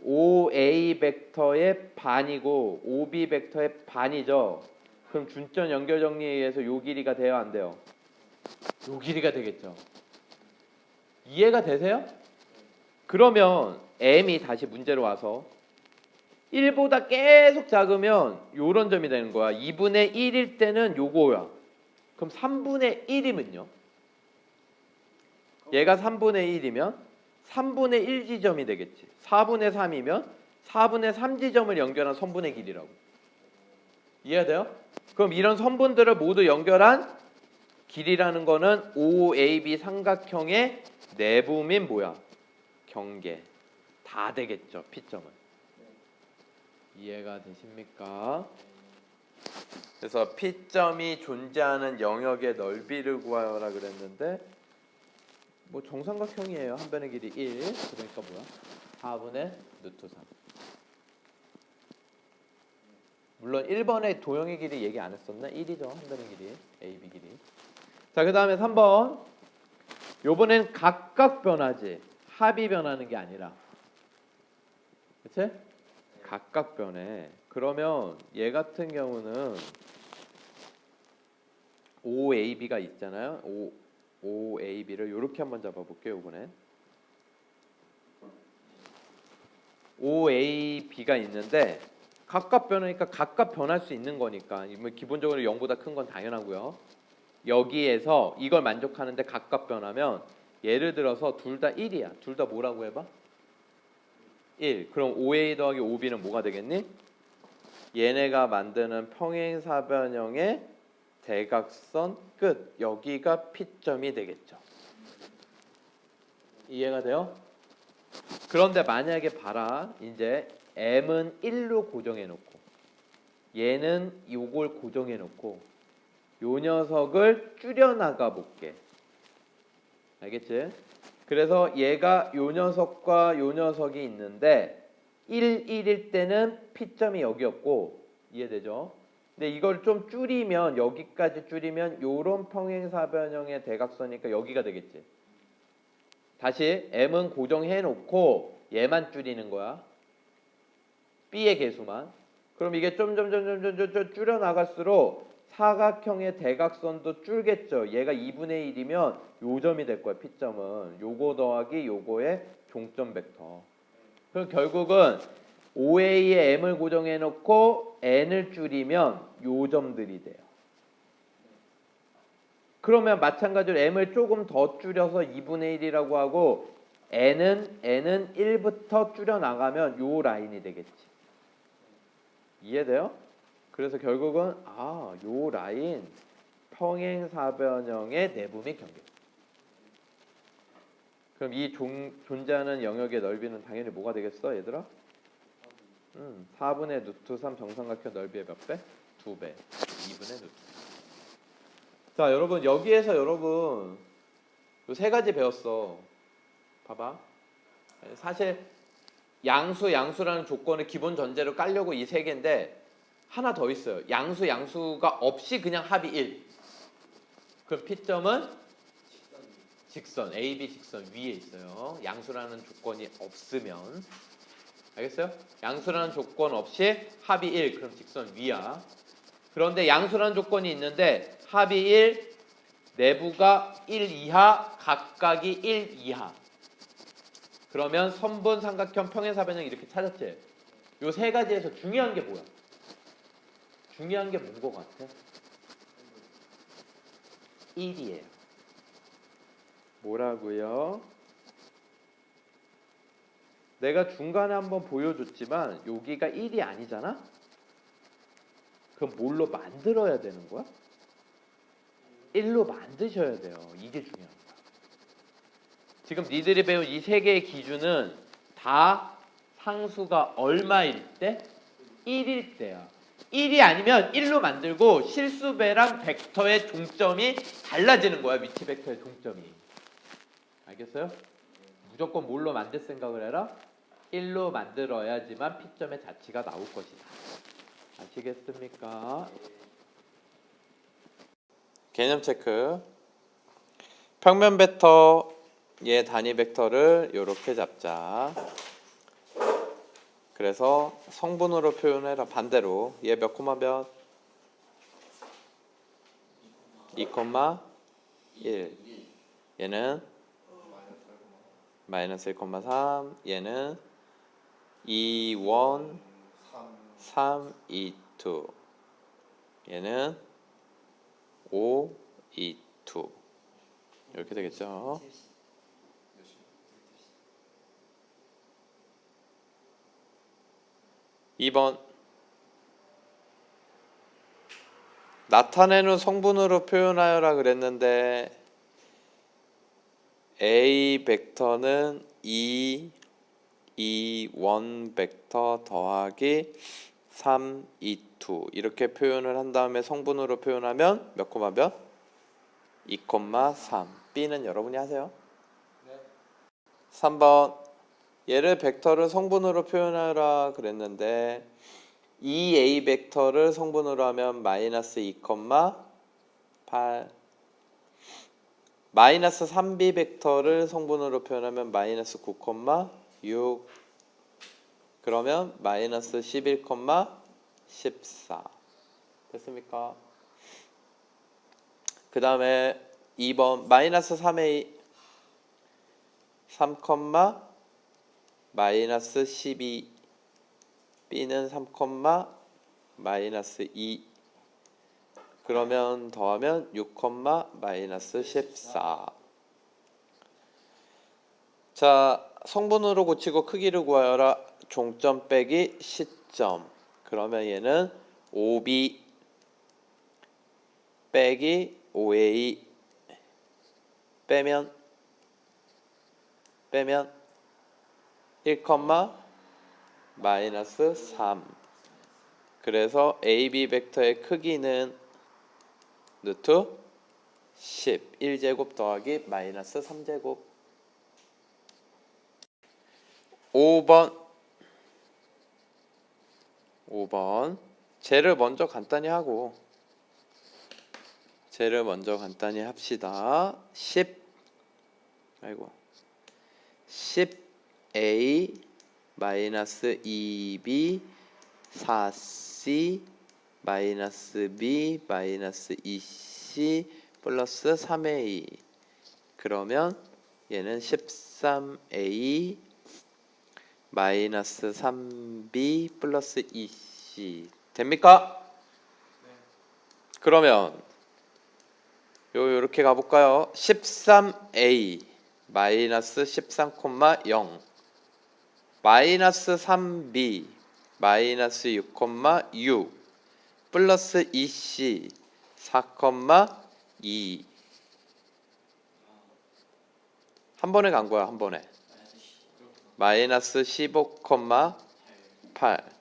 OA 벡터의 반이고 OB 벡터의 반이죠. 그럼 준점 연결 정리에 의해서 요 길이가 돼요, 안 돼요? 요 길이가 되겠죠. 이해가 되세요? 그러면 M이 다시 문제로 와서 1보다 계속 작으면 요런 점이 되는 거야. 2분의 1일 때는 요거야. 그럼 3분의 1이면요? 얘가 3분의 1이면 3분의 1 지점이 되겠지. 4분의 3이면 4분의 3 지점을 연결한 선분의 길이라고. 이해돼요? 그럼 이런 선분들을 모두 연결한 길이라는 거는 OAB 삼각형의 내부민 뭐야? 경계. 다 되겠죠. P점은. 이해가 되십니까? 그래서 P점이 존재하는 영역의 넓이를 구하여라 그랬는데 뭐 정삼각형이에요. 한 변의 길이 1. 그러니까 뭐야? 4분의 루트 3. 물론 1번의 도형의 길이 얘기 안 했었나? 1이죠. 한 변의 길이. AB 길이. 자, 그 다음에 3번. 요번엔 각각 변하지. 합이 변하는 게 아니라. 그치? 각각 변해. 그러면 얘 같은 경우는 OAB가 있잖아요. OAB를 이렇게 한번 잡아볼게요. 이번에 OAB가 있는데 각각 변하니까 각각 변할 수 있는 거니까 기본적으로 0보다 큰 건 당연하고요. 여기에서 이걸 만족하는데 각각 변하면 예를 들어서 둘 다 1이야. 둘 다 뭐라고 해봐? 1. 그럼 OA 더하기 OB는 뭐가 되겠니? 얘네가 만드는 평행사변형의 대각선 끝. 여기가 P점이 되겠죠. 이해가 돼요? 그런데 만약에 봐라. 이제 M은 1로 고정해 놓고 얘는 요걸 고정해 놓고 요 녀석을 줄여 나가 볼게. 알겠지? 그래서 얘가 요 녀석과 요 녀석이 있는데 1, 1일 때는 P점이 여기였고 이해되죠? 근데 이걸 좀 줄이면 여기까지 줄이면 요런 평행사변형의 대각선이니까 여기가 되겠지. 다시 M은 고정해 놓고 얘만 줄이는 거야. B의 개수만. 그럼 이게 점점점점점점 줄여 나갈수록 사각형의 대각선도 줄겠죠. 얘가 2분의 1이면 요 점이 될 거야. P점은. 요거 더하기 요거의 종점 벡터. 그럼 결국은 OA에 M을 고정해 놓고 N을 줄이면 요 점들이 돼요. 그러면 마찬가지로 M을 조금 더 줄여서 2분의 1이라고 하고 N은 1부터 줄여 나가면 요 라인이 되겠지. 이해돼요? 그래서 결국은 요 라인 평행사변형의 내부 및 경계. 그럼 이 존재하는 영역의 넓이는 당연히 뭐가 되겠어, 얘들아? 4분의 루트 3 정삼각형 넓이의 몇 배? 2배. 2분의 루트. 자, 여러분 여기에서 여러분 요 세 가지 배웠어. 봐봐. 사실 양수라는 조건을 기본 전제로 깔려고 이 세 개인데 하나 더 있어요. 양수가 없이 그냥 합이 1. 그럼 P점은 직선, AB 직선 위에 있어요. 양수라는 조건이 없으면. 알겠어요? 양수라는 조건 없이 합이 1. 그럼 직선 위야. 그런데 양수라는 조건이 있는데 합이 1, 내부가 1 이하, 각각이 1 이하. 그러면 선분, 삼각형, 평행사변형 이렇게 찾았지? 요 세 가지에서 중요한 게 뭐야? 중요한 게 뭔 거 같아? 1이에요. 뭐라고요? 내가 중간에 한번 보여줬지만 여기가 1이 아니잖아? 그럼 뭘로 만들어야 되는 거야? 1로 만드셔야 돼요. 이게 중요한 거야. 지금 니들이 배운 이 세 개의 기준은 다 상수가 얼마일 때? 1일 때야. 1이 아니면 1로 만들고 실수배랑 벡터의 종점이 달라지는 거야. 위치 벡터의 종점이. 알겠어요? 무조건 뭘로 만들 생각을 해라? 1로 만들어야지만 P점의 자치가 나올 것이다. 아시겠습니까? 개념 체크. 평면 벡터의 단위 벡터를 이렇게 잡자. 그래서 성분으로 표현해라. 반대로 얘 몇 콤마 몇? 2,1. 얘는 마이너스 1,3. 얘는 2, 1, 3, 2, 2. 얘는 5, 2, 2. 이렇게 되겠죠. (2번) 나타내는 성분으로 표현하여라 그랬는데 A 벡터는 2, 2, 1 벡터 더하기 3, 2, 2 이렇게 표현을 한 다음에 성분으로 표현하면 몇 콤마 몇? 2,3. B는 여러분이 하세요. 네. 3번 얘를 벡터를 성분으로 표현하라 그랬는데 이 A 벡터를 성분으로 하면 마이너스 2,8. 마이너스 3B 벡터를 성분으로 표현하면 마이너스 9,6. 그러면 마이너스 11,14. 됐습니까? 그 다음에 2번 마이너스 3A 3, 마이너스 12. B는 3, 마이너스 2. 그러면 더하면 6, 마이너스 14. 자, 성분으로 고치고 크기를 구하여라. 종점 빼기 시점. 그러면 얘는 5B 빼기 5A 빼면 1, 마이너스 3. 그래서 AB 벡터의 크기는 루트 10. 1제곱 더하기 마이너스 3제곱. 5번. 쟤를 먼저 간단히 하고 합시다. 10a 마이너스 2b 4c 마이너스 b 마이너스 2c 플러스 3a. 그러면 얘는 13a 마이너스 3b 플러스 2c 됩니까? 그러면 요렇게 가볼까요? 13a 마이너스 13,0 마이너스 3b 마이너스 6,6 플러스 2c 4,2. 한 번에 간 거야, 한 번에. 마이너스 15,8.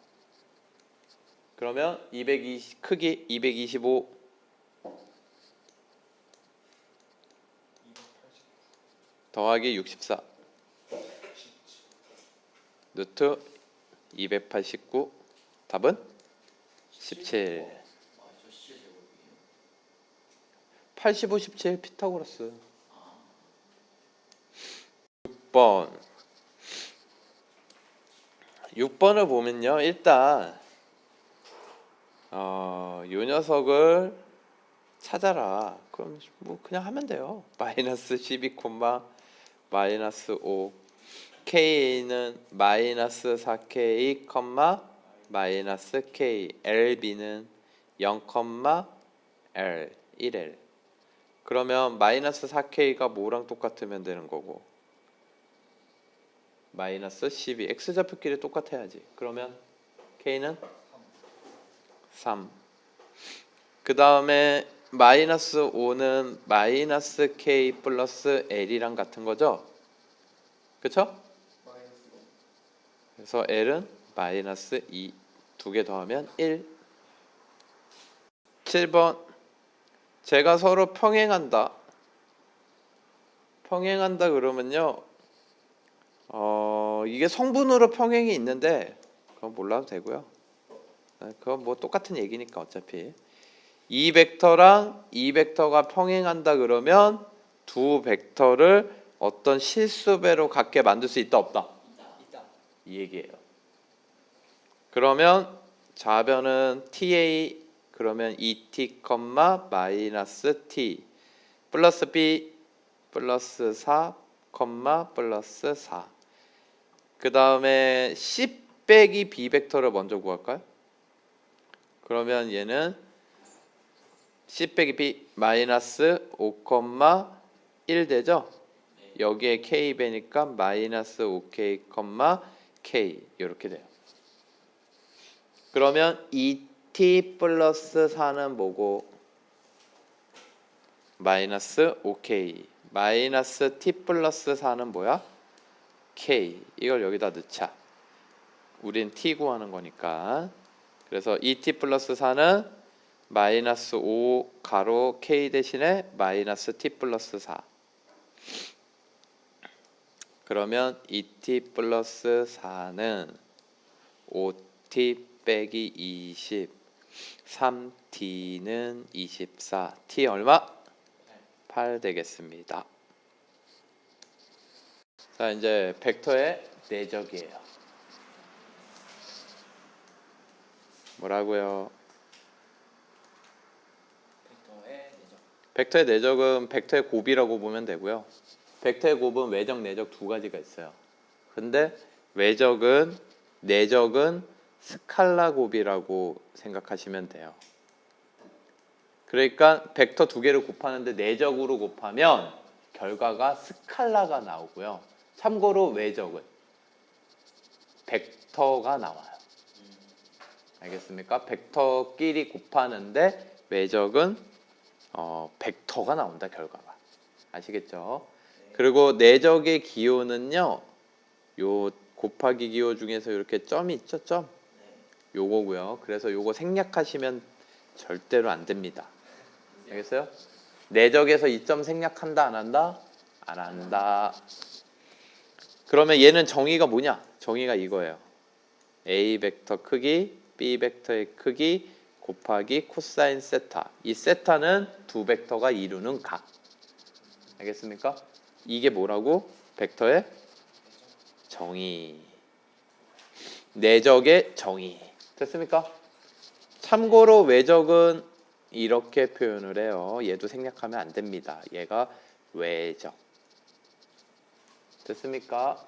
그러면 220 크기 225 더하기 64 루트 289. 답은 17. 85, 17 피타고라스. 6번을 보면요, 일단 요 녀석을 찾아라. 그럼 뭐 그냥 하면 돼요. 마이너스 12, 마이너스 5. K는 마이너스 4K, 마이너스 K. LB는 0, L, 1L. 그러면 마이너스 4K가 뭐랑 똑같으면 되는 거고, 마이너스 12. X좌표끼리 똑같아야지. 그러면 K는 3. 그 다음에 마이너스 5는 마이너스 K 플러스 L이랑 같은 거죠? 그쵸? 그래서 L은 마이너스 2. 두 개 더하면 1. 7번. 제가 서로 평행한다 그러면요, 이게 성분으로 평행이 있는데 그건 몰라도 되고요. 그건 뭐 똑같은 얘기니까 어차피. 이 벡터랑 이 벡터가 평행한다 그러면 두 벡터를 어떤 실수배로 같게 만들 수 있다 없다? 있다. 이 얘기예요. 그러면 좌변은 TA. 그러면 2t, 마이너스 t 플러스 b 플러스 4, 플러스 4. 그 다음에 C 빼기 B 벡터를 먼저 구할까요? 그러면 얘는 C 빼기 B 마이너스 5, 1 되죠? 여기에 K 배니까 마이너스 5K, K 이렇게 돼요. 그러면 2t 플러스 4는 뭐고? 마이너스 5K. 마이너스 t 플러스 4는 뭐야? K. 이걸 여기다 넣자. 우린 t 구하는 거니까. 그래서 2t 플러스 4는 마이너스 5 가로 K 대신에 마이너스 t 플러스 4. 그러면 2t 플러스 4는 5t 빼기 20, 3t는 24. t 얼마? 8 되겠습니다. 자, 이제 벡터의 내적이에요. 뭐라고요? 벡터의 내적은 벡터의 곱이라고 보면 되고요. 벡터의 곱은 외적, 내적 두 가지가 있어요. 근데 내적은 스칼라 곱이라고 생각하시면 돼요. 그러니까 벡터 두 개를 곱하는데 내적으로 곱하면 결과가 스칼라가 나오고요. 참고로 외적은 벡터가 나와요. 알겠습니까? 벡터끼리 곱하는데 외적은 벡터가 나온다, 결과가. 아시겠죠? 그리고 내적의 기호는요, 요 곱하기 기호 중에서 이렇게 점이 있죠, 점. 요거고요. 그래서 요거 생략하시면 절대로 안 됩니다. 알겠어요? 내적에서 이점 생략한다 안 한다? 안 한다. 그러면 얘는 정의가 뭐냐? 정의가 이거예요. A 벡터 크기, B 벡터의 크기 곱하기 코사인 세타. 이 세타는 두 벡터가 이루는 각. 알겠습니까? 이게 뭐라고? 벡터의 정의. 내적의 정의. 됐습니까? 참고로 외적은 이렇게 표현을 해요. 얘도 생략하면 안 됩니다. 얘가 외적. 됐습니까?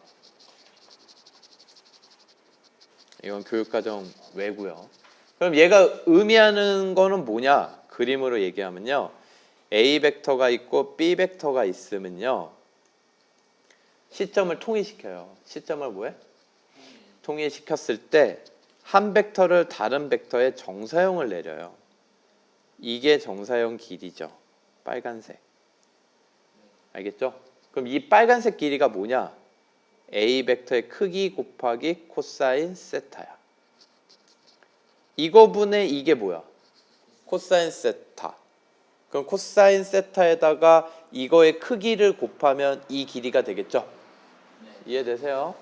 이건 교육과정 외고요. 그럼 얘가 의미하는 거는 뭐냐? 그림으로 얘기하면요. A 벡터가 있고 B 벡터가 있으면요. 시점을 통일시켜요. 시점을 뭐해? 통일시켰을 때 한 벡터를 다른 벡터에 정사형을 내려요. 이게 정사형 길이죠. 빨간색. 알겠죠? 그럼 이 빨간색 길이가 뭐냐? A 벡터의 크기 곱하기 코사인 세타야. 이거분의 이게 뭐야? 코사인 세타. 그럼 코사인 세타에다가 이거의 크기를 곱하면 이 길이가 되겠죠? 이해되세요?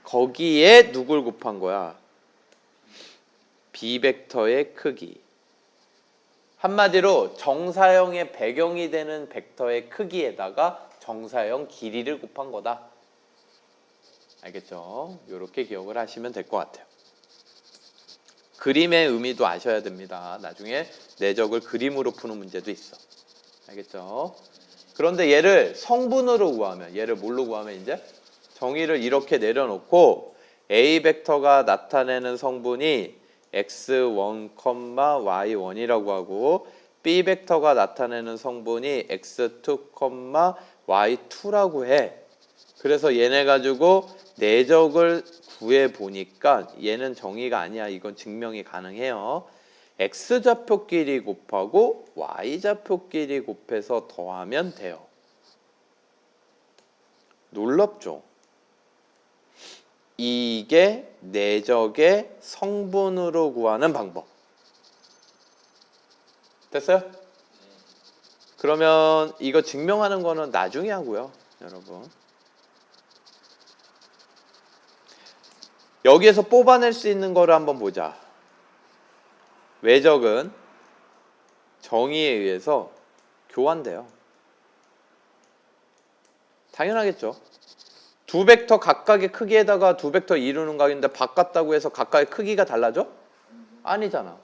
거기에 누굴 곱한 거야? B 벡터의 크기. 한마디로 정사형의 배경이 되는 벡터의 크기에다가 정사형 길이를 곱한 거다. 알겠죠? 이렇게 기억을 하시면 될 것 같아요. 그림의 의미도 아셔야 됩니다. 나중에 내적을 그림으로 푸는 문제도 있어. 알겠죠? 그런데 얘를 성분으로 구하면, 얘를 뭘로 구하면 이제? 정의를 이렇게 내려놓고 A 벡터가 나타내는 성분이 x1, y1이라고 하고 B 벡터가 나타내는 성분이 x2, y2라고 해. 그래서 얘네 가지고 내적을 구해보니까 얘는 정의가 아니야. 이건 증명이 가능해요. x좌표끼리 곱하고 y좌표끼리 곱해서 더하면 돼요. 놀랍죠? 이게 내적의 성분으로 구하는 방법. 됐어요? 그러면 이거 증명하는 거는 나중에 하고요, 여러분. 여기에서 뽑아낼 수 있는 거를 한번 보자. 외적은 정의에 의해서 교환돼요. 당연하겠죠. 두 벡터 각각의 크기에다가 두 벡터 이루는 각인데 바꿨다고 해서 각각의 크기가 달라져? 아니잖아.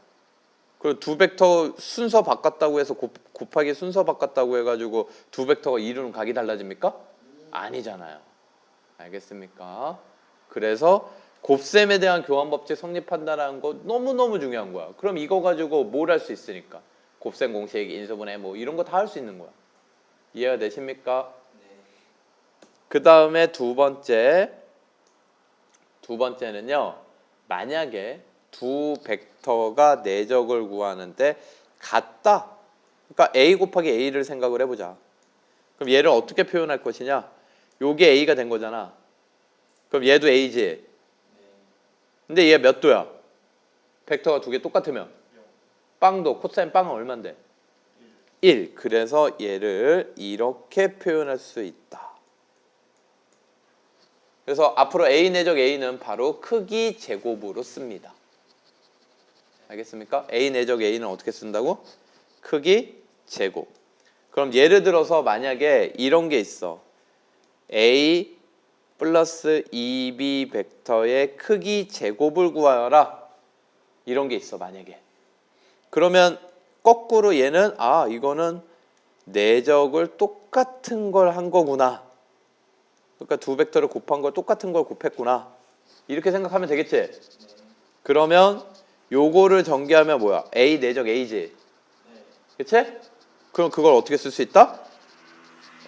그리고 두 벡터 순서 바꿨다고 해서 곱하기 순서 바꿨다고 해가지고 두 벡터가 이루는 각이 달라집니까? 아니잖아요. 알겠습니까? 그래서 곱셈에 대한 교환 법칙 성립한다는 거 너무너무 중요한 거야. 그럼 이거 가지고 뭘 할 수 있으니까? 곱셈 공식, 인수분해 뭐 이런 거 다 할 수 있는 거야. 이해가 되십니까? 그 다음에 두 번째는요. 만약에 두 벡터가 내적을 구하는데 같다. 그러니까 A 곱하기 A를 생각을 해보자. 그럼 얘를 어떻게 표현할 것이냐? 요게 A가 된 거잖아. 그럼 얘도 A지. 근데 얘 몇 도야? 벡터가 두 개 똑같으면 빵도 코사인 빵은 얼만데? 1. 그래서 얘를 이렇게 표현할 수 있다. 그래서 앞으로 A 내적 A는 바로 크기 제곱으로 씁니다. 알겠습니까? A 내적 A는 어떻게 쓴다고? 크기 제곱. 그럼 예를 들어서 만약에 이런 게 있어. A 플러스 2B 벡터의 크기 제곱을 구하여라. 이런 게 있어 만약에. 그러면 거꾸로 얘는 이거는 내적을 똑같은 걸 한 거구나. 그러니까 두 벡터를 곱한 걸 똑같은 걸 곱했구나. 이렇게 생각하면 되겠지? 그러면 요거를 전개하면 뭐야? A 내적 A지. 그치? 그럼 그걸 어떻게 쓸 수 있다?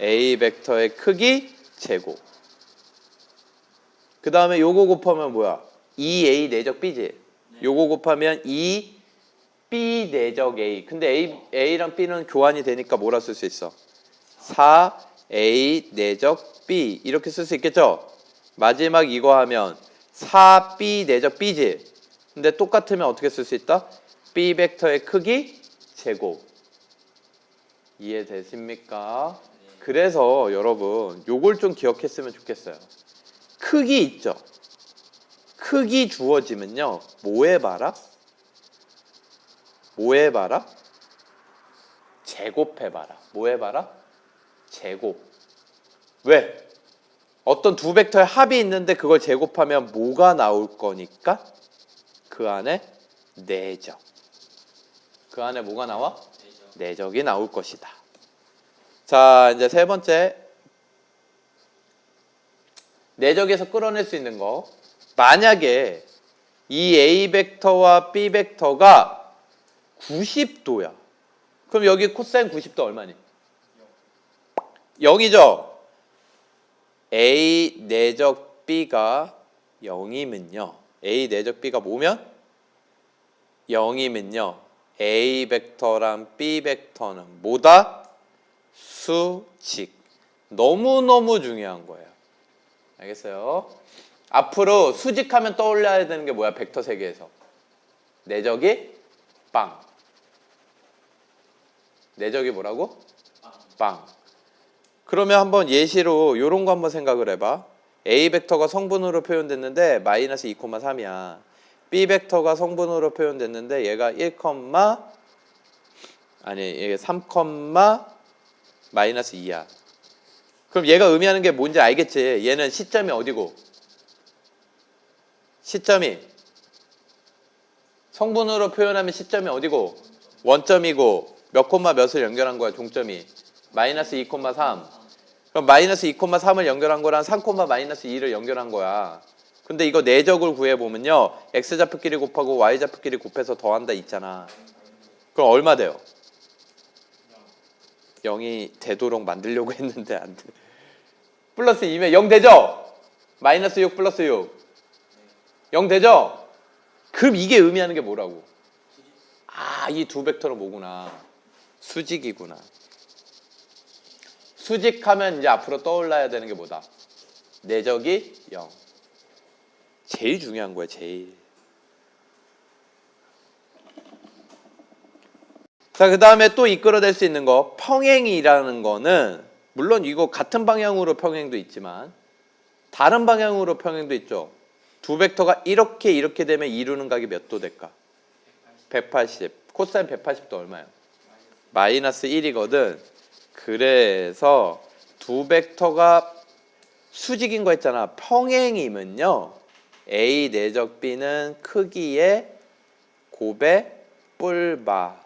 A 벡터의 크기 제곱. 그 다음에 요거 곱하면 뭐야? 2A 내적 B지. 요거 곱하면 2B 내적 A. 근데 A랑 B는 교환이 되니까 뭐라 쓸 수 있어? 4A 내적 B. 이렇게 쓸 수 있겠죠? 마지막 이거 하면 4B 내적 B지. 근데 똑같으면 어떻게 쓸 수 있다? B 벡터의 크기 제곱. 이해되십니까? 그래서 여러분 요걸 좀 기억했으면 좋겠어요. 크기 있죠? 크기 주어지면요. 뭐 해봐라? 뭐 해봐라? 제곱해봐라. 뭐 해봐라? 제곱. 왜? 어떤 두 벡터의 합이 있는데 그걸 제곱하면 뭐가 나올 거니까? 그 안에 내적. 그 안에 뭐가 나와? 내적이 나올 것이다. 자, 이제 세 번째. 내적에서 끌어낼 수 있는 거. 만약에 이 A 벡터와 B 벡터가 90도야. 그럼 여기 코사인 90도 얼마니? 0이죠? A 내적 B가 0이면요. A 내적 B가 뭐면? 0이면요. A 벡터랑 B 벡터는 뭐다? 수직. 너무너무 중요한 거예요. 알겠어요? 앞으로 수직하면 떠올려야 되는 게 뭐야? 벡터 세계에서. 내적이 빵. 내적이 뭐라고? 빵. 그러면 한번 예시로 이런 거 한번 생각을 해봐. A 벡터가 성분으로 표현됐는데 마이너스 2,3이야. B 벡터가 성분으로 표현됐는데 얘가 3, 마이너스 2야. 그럼 얘가 의미하는 게 뭔지 알겠지? 얘는 시점이 어디고? 시점이 성분으로 표현하면 시점이 어디고? 원점이고 몇 콤마 몇을 연결한 거야? 종점이 마이너스 2,3. 그럼 마이너스 2,3을 연결한 거랑 3, 마이너스 2를 연결한 거야. 근데 이거 내적을 구해보면요. x좌표끼리 곱하고 y좌표끼리 곱해서 더한다 있잖아. 그럼 얼마 돼요? 0이 되도록 만들려고 했는데 안 돼. 플러스 2면 0 되죠? 마이너스 6 플러스 6 0 되죠? 그럼 이게 의미하는 게 뭐라고? 아, 이 두 벡터는 뭐구나? 수직이구나. 수직하면 이제 앞으로 떠올라야 되는 게 뭐다? 내적이 0. 제일 중요한 거야, 제일. 자, 그 다음에 또 이끌어낼 수 있는 거, 평행이라는 거는 물론 이거 같은 방향으로 평행도 있지만 다른 방향으로 평행도 있죠. 두 벡터가 이렇게 되면 이루는 각이 몇 도 될까? 180. 코사인 180도 얼마야? 마이너스 1이거든. 그래서 두 벡터가 수직인 거 있잖아. 평행이면요. A 내적 B는 크기의 곱의 뿔바.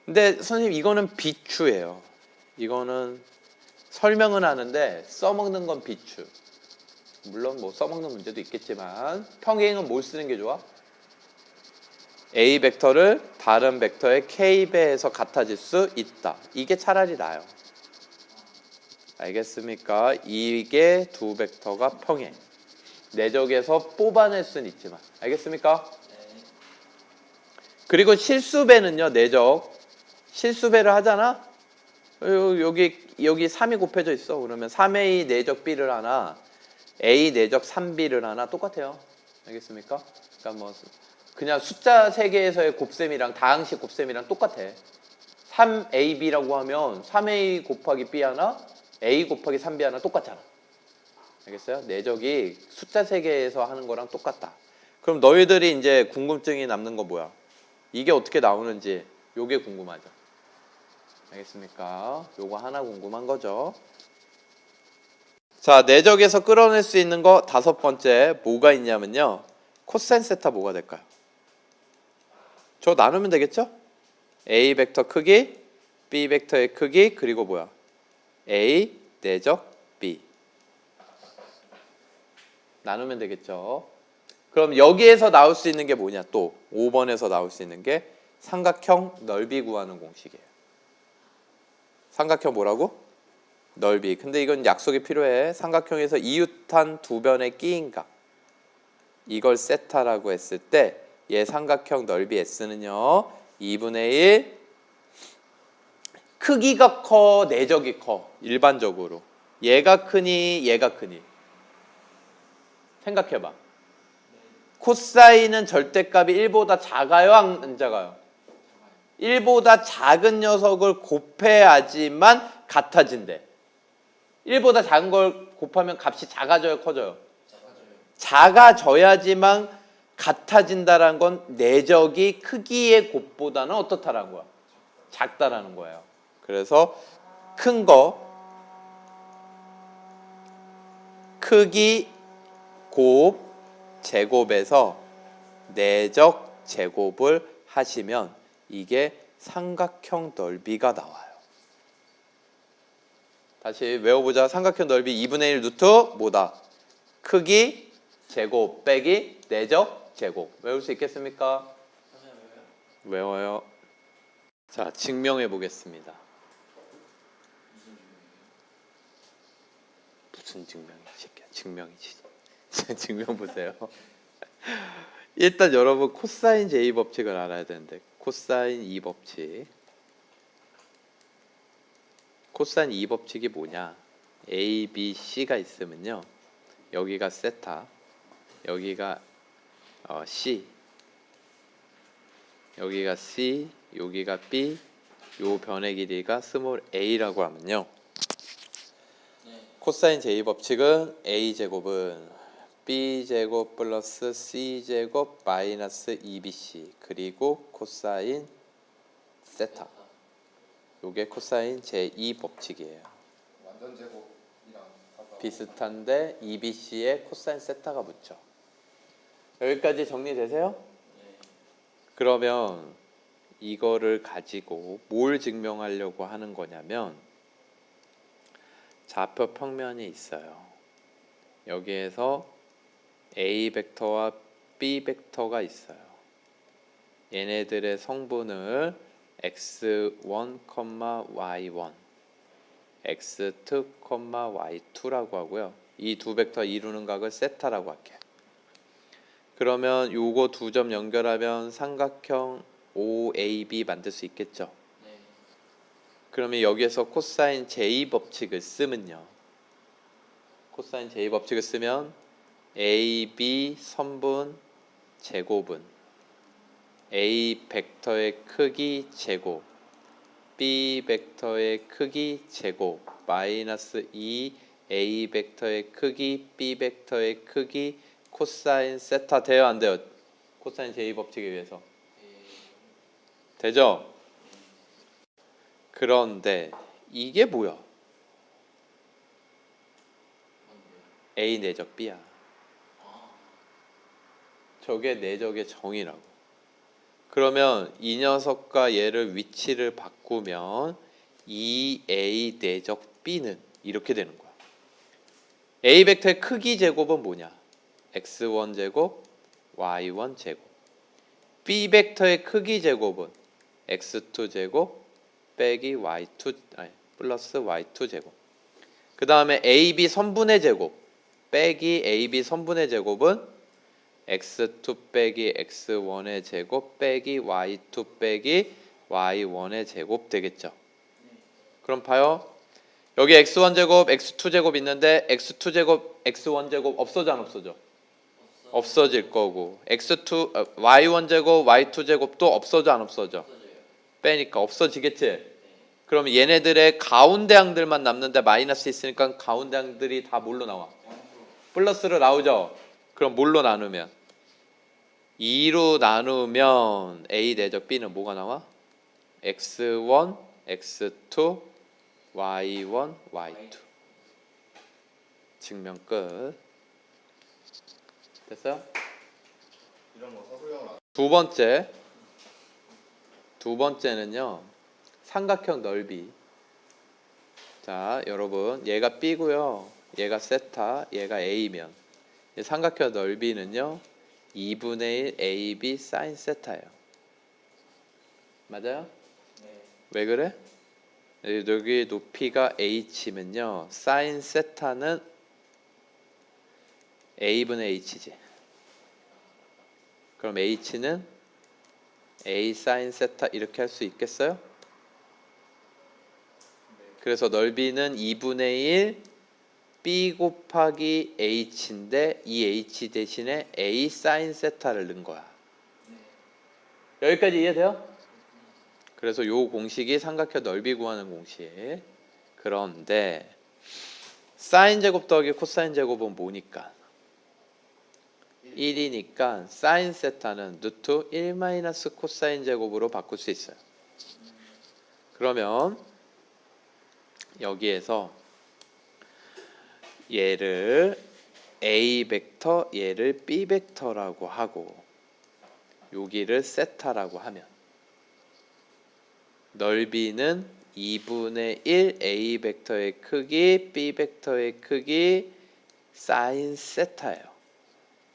근데 선생님 이거는 비추예요. 이거는 설명은 하는데 써먹는 건 비추. 물론 뭐 써먹는 문제도 있겠지만 평행은 뭘 쓰는 게 좋아? A 벡터를 다른 벡터의 K배에서 같아질 수 있다. 이게 차라리 나아요. 알겠습니까? 이게 두 벡터가 평행. 내적에서 뽑아낼 수는 있지만. 알겠습니까? 그리고 실수배는요. 내적. 실수배를 하잖아? 여기 3이 곱해져 있어. 그러면 3A 내적 B를 하나 A 내적 3B를 하나 똑같아요. 알겠습니까? 그러니까 뭐 그냥 숫자 세계에서의 곱셈이랑 다항식 곱셈이랑 똑같아. 3AB라고 하면 3A 곱하기 B 하나 A 곱하기 3B 하나 똑같잖아. 알겠어요? 내적이 숫자 세계에서 하는 거랑 똑같다. 그럼 너희들이 이제 궁금증이 남는 거 뭐야? 이게 어떻게 나오는지 요게 궁금하죠. 알겠습니까? 요거 하나 궁금한 거죠. 자, 내적에서 끌어낼 수 있는 거 다섯 번째 뭐가 있냐면요. 코사인 세타 뭐가 될까요? 저 나누면 되겠죠? A 벡터 크기, B 벡터의 크기, 그리고 뭐야? A 내적 B. 나누면 되겠죠? 그럼 여기에서 나올 수 있는 게 뭐냐? 또 5번에서 나올 수 있는 게 삼각형 넓이 구하는 공식이에요. 삼각형 뭐라고? 넓이. 근데 이건 약속이 필요해. 삼각형에서 이웃한 두 변의 끼인 각. 이걸 세타라고 했을 때 얘 삼각형 넓이 S는요. 2분의 1 크기가 커, 내적이 커. 일반적으로. 얘가 크니, 얘가 크니. 생각해봐. 코사인은 절대값이 1보다 작아요, 안 작아요? 1보다 작은 녀석을 곱해야지만 같아진대. 1보다 작은 걸 곱하면 값이 작아져요, 커져요? 작아져요. 작아져야지만 같아진다라는 건 내적이 크기의 곱보다는 어떻다라는 거야? 작다라는 거예요. 그래서 큰 거 크기 곱 제곱에서 내적 제곱을 하시면 이게 삼각형 넓이가 나와요. 다시 외워보자. 삼각형 넓이 2분의 1 루트 뭐다? 크기 제곱 빼기 내적 제곱. 외울 수 있겠습니까? 외워요. 자, 증명해 보겠습니다. 무슨 증명이지? 증명이지. 증명 보세요. 일단 여러분 코사인 제2 법칙을 알아야 되는데 코사인 2 법칙. 코사인 2 법칙이 뭐냐? A, B, C가 있으면요. 여기가 세타, 여기가 C, 여기가 C, 여기가 B, 요 변의 길이가 스몰 a라고 하면요. 코사인 제2 법칙은 a제곱은 b제곱 플러스 c제곱 마이너스 2bc 그리고 코사인 세타. 요게 코사인 제2 법칙이에요. 완전 제곱이랑 가까워. 비슷한데 2bc에 코사인 세타가 붙죠. 여기까지 정리되세요? 그러면 이거를 가지고 뭘 증명하려고 하는 거냐면 좌표 평면이 있어요. 여기에서 A 벡터와 B 벡터가 있어요. 얘네들의 성분을 x1, y1, x2, y2라고 하고요. 이 두 벡터 이루는 각을 세타라고 할게요. 그러면 요거 두 점 연결하면 삼각형 OAB 만들 수 있겠죠. 그러면 여기에서 코사인 제2 법칙을 쓰면요. 코사인 제2 법칙을 쓰면 AB 선분 제곱은 A 벡터의 크기 제곱 B 벡터의 크기 제곱 마이너스 2 A 벡터의 크기 B 벡터의 크기 코사인 세타 돼요 안 돼요? 코사인 제2 법칙에 의해서 되죠? 그런데 이게 뭐야? A 내적 B야. 저게 내적의 정의라고. 그러면 이 녀석과 얘를 위치를 바꾸면 2A 내적 B는 이렇게 되는 거야. A 벡터의 크기 제곱은 뭐냐? x1 제곱, y1 제곱. B 벡터의 크기 제곱은 x2 제곱 빼기 y2 아니 플러스 y2 제곱. 그 다음에 AB 선분의 제곱 빼기 AB 선분의 제곱은 x2 빼기 x1의 제곱 빼기 y2 빼기 y1의 제곱 되겠죠. 그럼 봐요. 여기 x1 제곱, x2 제곱 있는데 x2 제곱, x1 제곱 없어져 안 없어져? 없어질 거고 x2, y1 제곱, y2 제곱도 없어져 안 없어져? 빼니까 없어지겠지? 그러면 얘네들의 가운데 항들만 남는데 마이너스 있으니까 가운데 항들이 다 뭘로 나와? 플러스로 나오죠? 그럼 뭘로 나누면? 2로 나누면 A 내적 B는 뭐가 나와? x1, x2, y1, y2 증명 끝. 됐어요? 이런 거 서술형을 안. 두 번째는요. 삼각형 넓이. 자, 여러분, 얘가 B고요. 얘가 세타, 얘가 A면 삼각형 넓이는요. 2분의 1 AB 사인 세타예요. 맞아요? 왜 그래? 여기 높이가 H면요. 사인 세타는 A분의 H지. 그럼 H는 A 사인 세타 이렇게 할 수 있겠어요? 그래서 넓이는 2분의 1 B 곱하기 H인데 이 H 대신에 A 사인 세타를 넣은 거야. 여기까지 이해돼요? 그래서 요 공식이 삼각형 넓이 구하는 공식. 그런데 사인 제곱 더하기 코사인 제곱은 뭐니까? 1이니까 사인 세타는 루트 1 마이너스 코사인 제곱으로 바꿀 수 있어요. 그러면 여기에서 얘를 A 벡터, 얘를 B 벡터라고 하고 여기를 세타라고 하면 넓이는 2분의 1 A 벡터의 크기, B 벡터의 크기 사인 세타예요.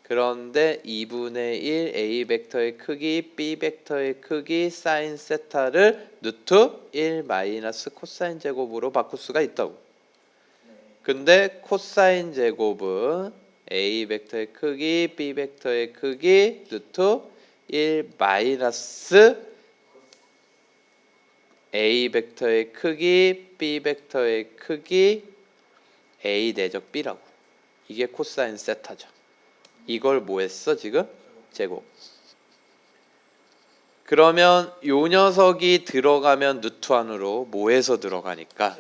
그런데 2분의 1 A 벡터의 크기, B 벡터의 크기 사인 세타를 루트 1 마이너스 코사인 제곱으로 바꿀 수가 있다고. 근데 코사인 제곱은 A 벡터의 크기, B 벡터의 크기 루트 1 마이너스 A 벡터의 크기, B 벡터의 크기 A 내적 B라고. 이게 코사인 세타죠. 이걸 뭐 했어 지금? 제곱. 그러면 요 녀석이 들어가면 루트 안으로 뭐 해서 들어가니까?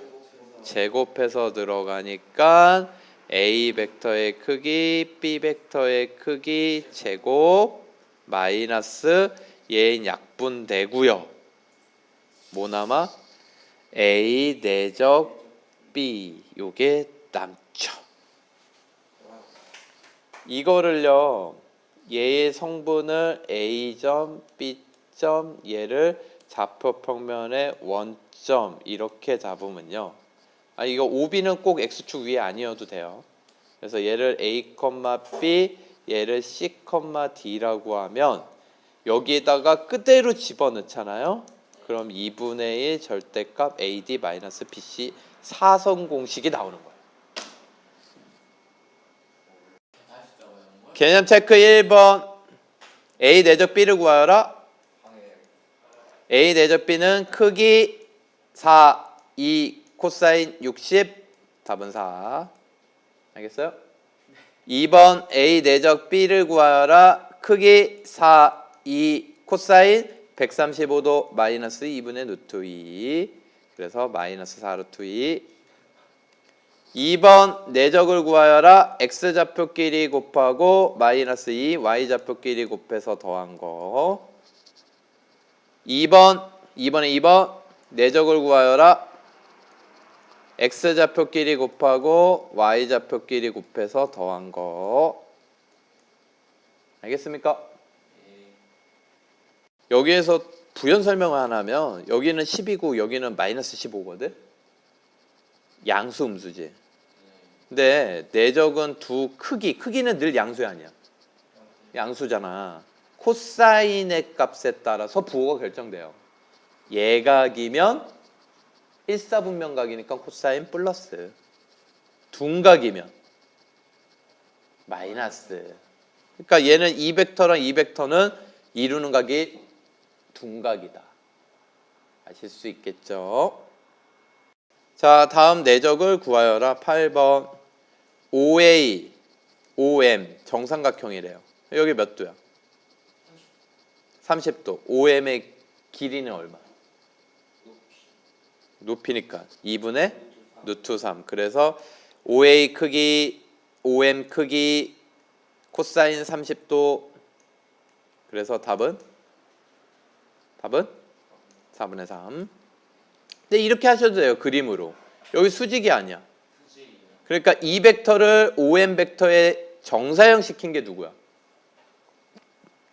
제곱해서 들어가니까 A 벡터의 크기, B 벡터의 크기 제곱 마이너스 얘는 약분되고요. 뭐 남아? A 내적 B 요게 남죠. 이거를요 얘의 성분을 A점, B점 얘를 좌표 평면의 원점 이렇게 잡으면요. 이거 OB는 꼭 X축 위에 아니어도 돼요. 그래서 얘를 A, B 얘를 C, D라고 하면 여기에다가 그대로 집어넣잖아요. 그럼 2분의 1 절대값 AD-BC 사선 공식이 나오는 거예요. 개념 체크 1번. A 내적 B를 구하여라. A 내적 B는 크기 4, 2, 코사인 60. 답은 4. 알겠어요? 2번 A 내적 B를 구하여라. 크기 4, 2, 코사인 135도 마이너스 2분의 루트 2. 그래서 마이너스 4 루트 2. 2번 내적을 구하여라. x좌표끼리 곱하고 마이너스 2 y좌표끼리 곱해서 더한 거. 2번에 2번 내적을 구하여라. x좌표끼리 곱하고 y좌표끼리 곱해서 더한 거. 알겠습니까? 여기에서 부연 설명을 하나 하면 여기는 10이고 여기는 마이너스 15거든. 양수 음수지. 근데 내적은 두 크기는 늘 양수 아니야. 양수잖아. 코사인의 값에 따라서 부호가 결정돼요. 예각이면 일사분면각이니까 코사인 플러스, 둔각이면 마이너스. 그러니까 얘는 이 벡터랑 이 벡터는 이루는 각이 둔각이다. 아실 수 있겠죠? 자, 다음 내적을 구하여라. 8번. OA, OM 정삼각형이래요. 여기 몇 도야? 30도. OM의 길이는 얼마? 높이니까 2분의 루트 3. 그래서 OA 크기, OM 크기, 코사인 30도. 그래서 답은 4분의 3. 근데 이렇게 하셔도 돼요. 그림으로. 여기 수직이 아니야. 그러니까 이 벡터를 OM 벡터에 정사형 시킨 게 누구야?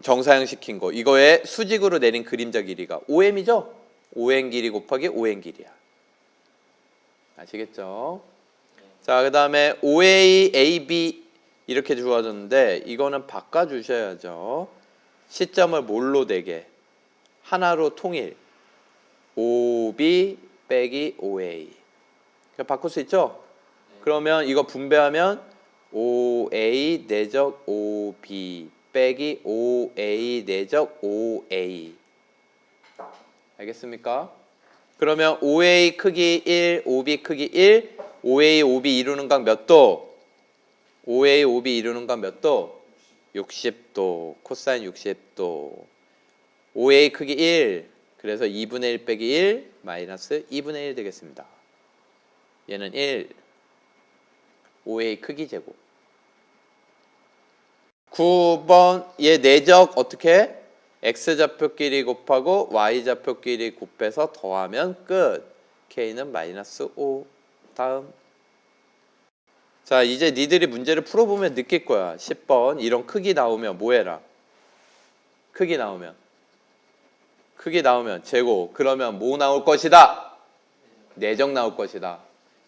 정사형 시킨 거. 이거에 수직으로 내린 그림자 길이가 OM이죠? OM 길이 곱하기 OM 길이야. 아시겠죠? 자, 그 다음에 OA, AB 이렇게 주어졌는데 이거는 바꿔주셔야죠. 시점을 뭘로 대게? 하나로 통일. OB 빼기 OA. 바꿀 수 있죠? 그러면 이거 분배하면 OA 내적 OB 빼기 OA 내적 OA. 알겠습니까? 그러면 OA 크기 1, OB 크기 1, OA, OB 이루는 각 몇 도? OA, OB 이루는 각 몇 도? 60도. 코사인 60도. OA 크기 1, 그 그래서 2분의 1 빼기 1 마이너스 2분의 1 되겠습니다. 얘는 1. 5의 크기 제곱. 9번 얘 내적 어떻게 해? x좌표끼리 곱하고 y좌표끼리 곱해서 더하면 끝. k는 마이너스 5. 다음. 자 이제 니들이 문제를 풀어보면 느낄 거야. 10번 이런 크기 나오면 뭐 해라? 크기 나오면 제곱. 그러면 뭐 나올 것이다? 내적 나올 것이다.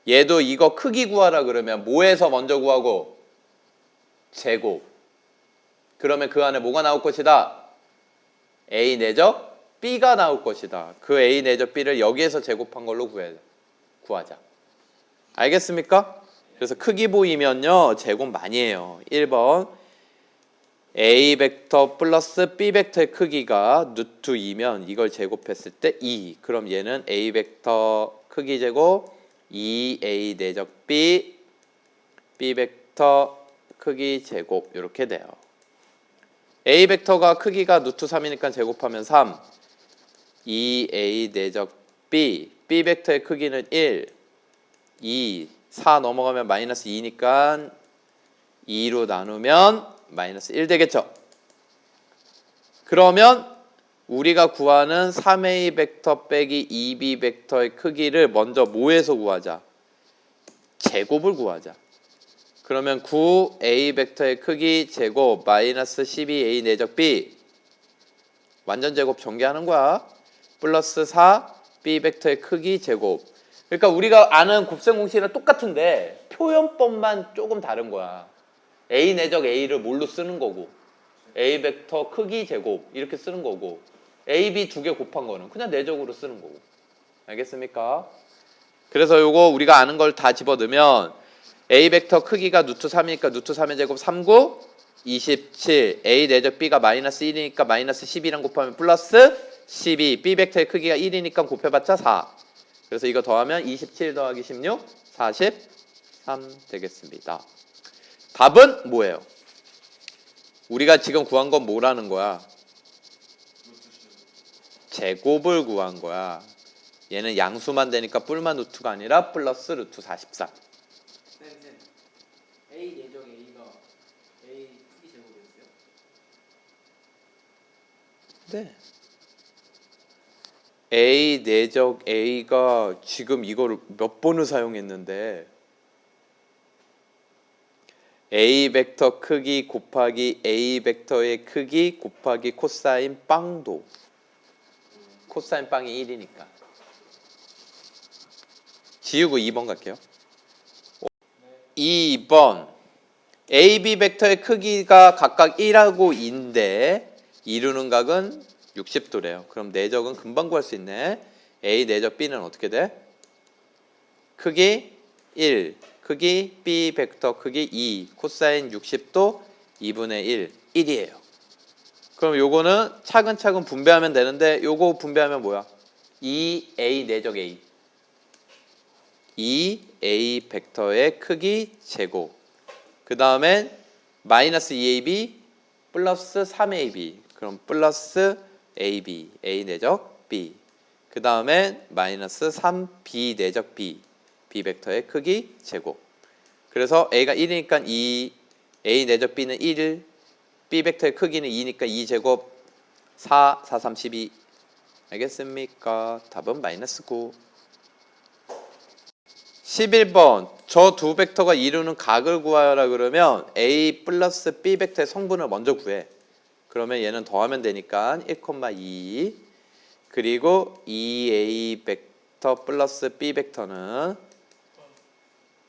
얘도 이거 크기 구하라 그러면 뭐에서 먼저 구하고? 제곱. 그러면 그 안에 뭐가 나올 것이다? A 내적 B가 나올 것이다. 그 A 내적 B를 여기에서 제곱한 걸로 구하자. 알겠습니까? 그래서 크기 보이면요 제곱 많이 해요. 1번 A 벡터 플러스 B 벡터의 크기가 루트 2면 이걸 제곱했을 때 2. 그럼 얘는 A 벡터 크기 제곱 2A 내적 B B 벡터 크기 제곱 이렇게 돼요. A 벡터가 크기가 루트 3이니까 제곱하면 3 2A 내적 B B 벡터의 크기는 1 2 4 넘어가면 마이너스 2니까 2로 나누면 마이너스 1 되겠죠. 그러면 우리가 구하는 3A 벡터 빼기 2B 벡터의 크기를 먼저 뭐에서 구하자? 제곱을 구하자. 그러면 9A 벡터의 크기 제곱 마이너스 12A 내적 B 완전 제곱 전개하는 거야. 플러스 4B 벡터의 크기 제곱. 그러니까 우리가 아는 곱셈 공식이랑 똑같은데 표현법만 조금 다른 거야. A 내적 A를 뭘로 쓰는 거고 A 벡터 크기 제곱 이렇게 쓰는 거고 A, B 두 개 곱한 거는 그냥 내적으로 쓰는 거고. 알겠습니까? 그래서 요거 우리가 아는 걸 다 집어넣으면 A 벡터 크기가 루트 3이니까 루트 3의 제곱 39 27 A 내적 B가 마이너스 1이니까 마이너스 12랑 곱하면 플러스 12 B 벡터의 크기가 1이니까 곱해봤자 4. 그래서 이거 더하면 27 더하기 16 43 되겠습니다. 답은 뭐예요? 우리가 지금 구한 건 뭐라는 거야? 제곱을 구한 거야. 얘는 양수만 되니까 뿔만 루트가 아니라 플러스 루트 43. 쌤 A 내적 A가 A 크기 제곱이었어요? 네. A 내적 A가 지금 이걸 몇 번을 사용했는데 A 벡터 크기 곱하기 A 벡터의 크기 곱하기 코사인 빵도 코사인 빵이 1이니까 지우고 2번 갈게요. 2번 A, B 벡터의 크기가 각각 1하고 2인데 이루는 각은 60도래요. 그럼 내적은 금방 구할 수 있네. A 내적 B는 어떻게 돼? 크기 1, 크기 B 벡터 크기 2, 코사인 60도 2분의 1, 1이에요. 그럼 요거는 차근차근 분배하면 되는데 요거 분배하면 뭐야? 2A 내적 A 2A 벡터의 크기 제곱 그 다음엔 마이너스 2AB 플러스 3AB 그럼 플러스 AB A 내적 B 그 다음엔 마이너스 3B 내적 B B 벡터의 크기 제곱 그래서 A가 1이니까 2 A 내적 B는 1 B 벡터의 크기는 2니까 2제곱 4, 4, 3, 12 알겠습니까? 답은 마이너스 9 11번 저 두 벡터가 이루는 각을 구하라 그러면 A 플러스 B 벡터의 성분을 먼저 구해. 그러면 얘는 더하면 되니까 1,2 그리고 2A 벡터 플러스 B 벡터는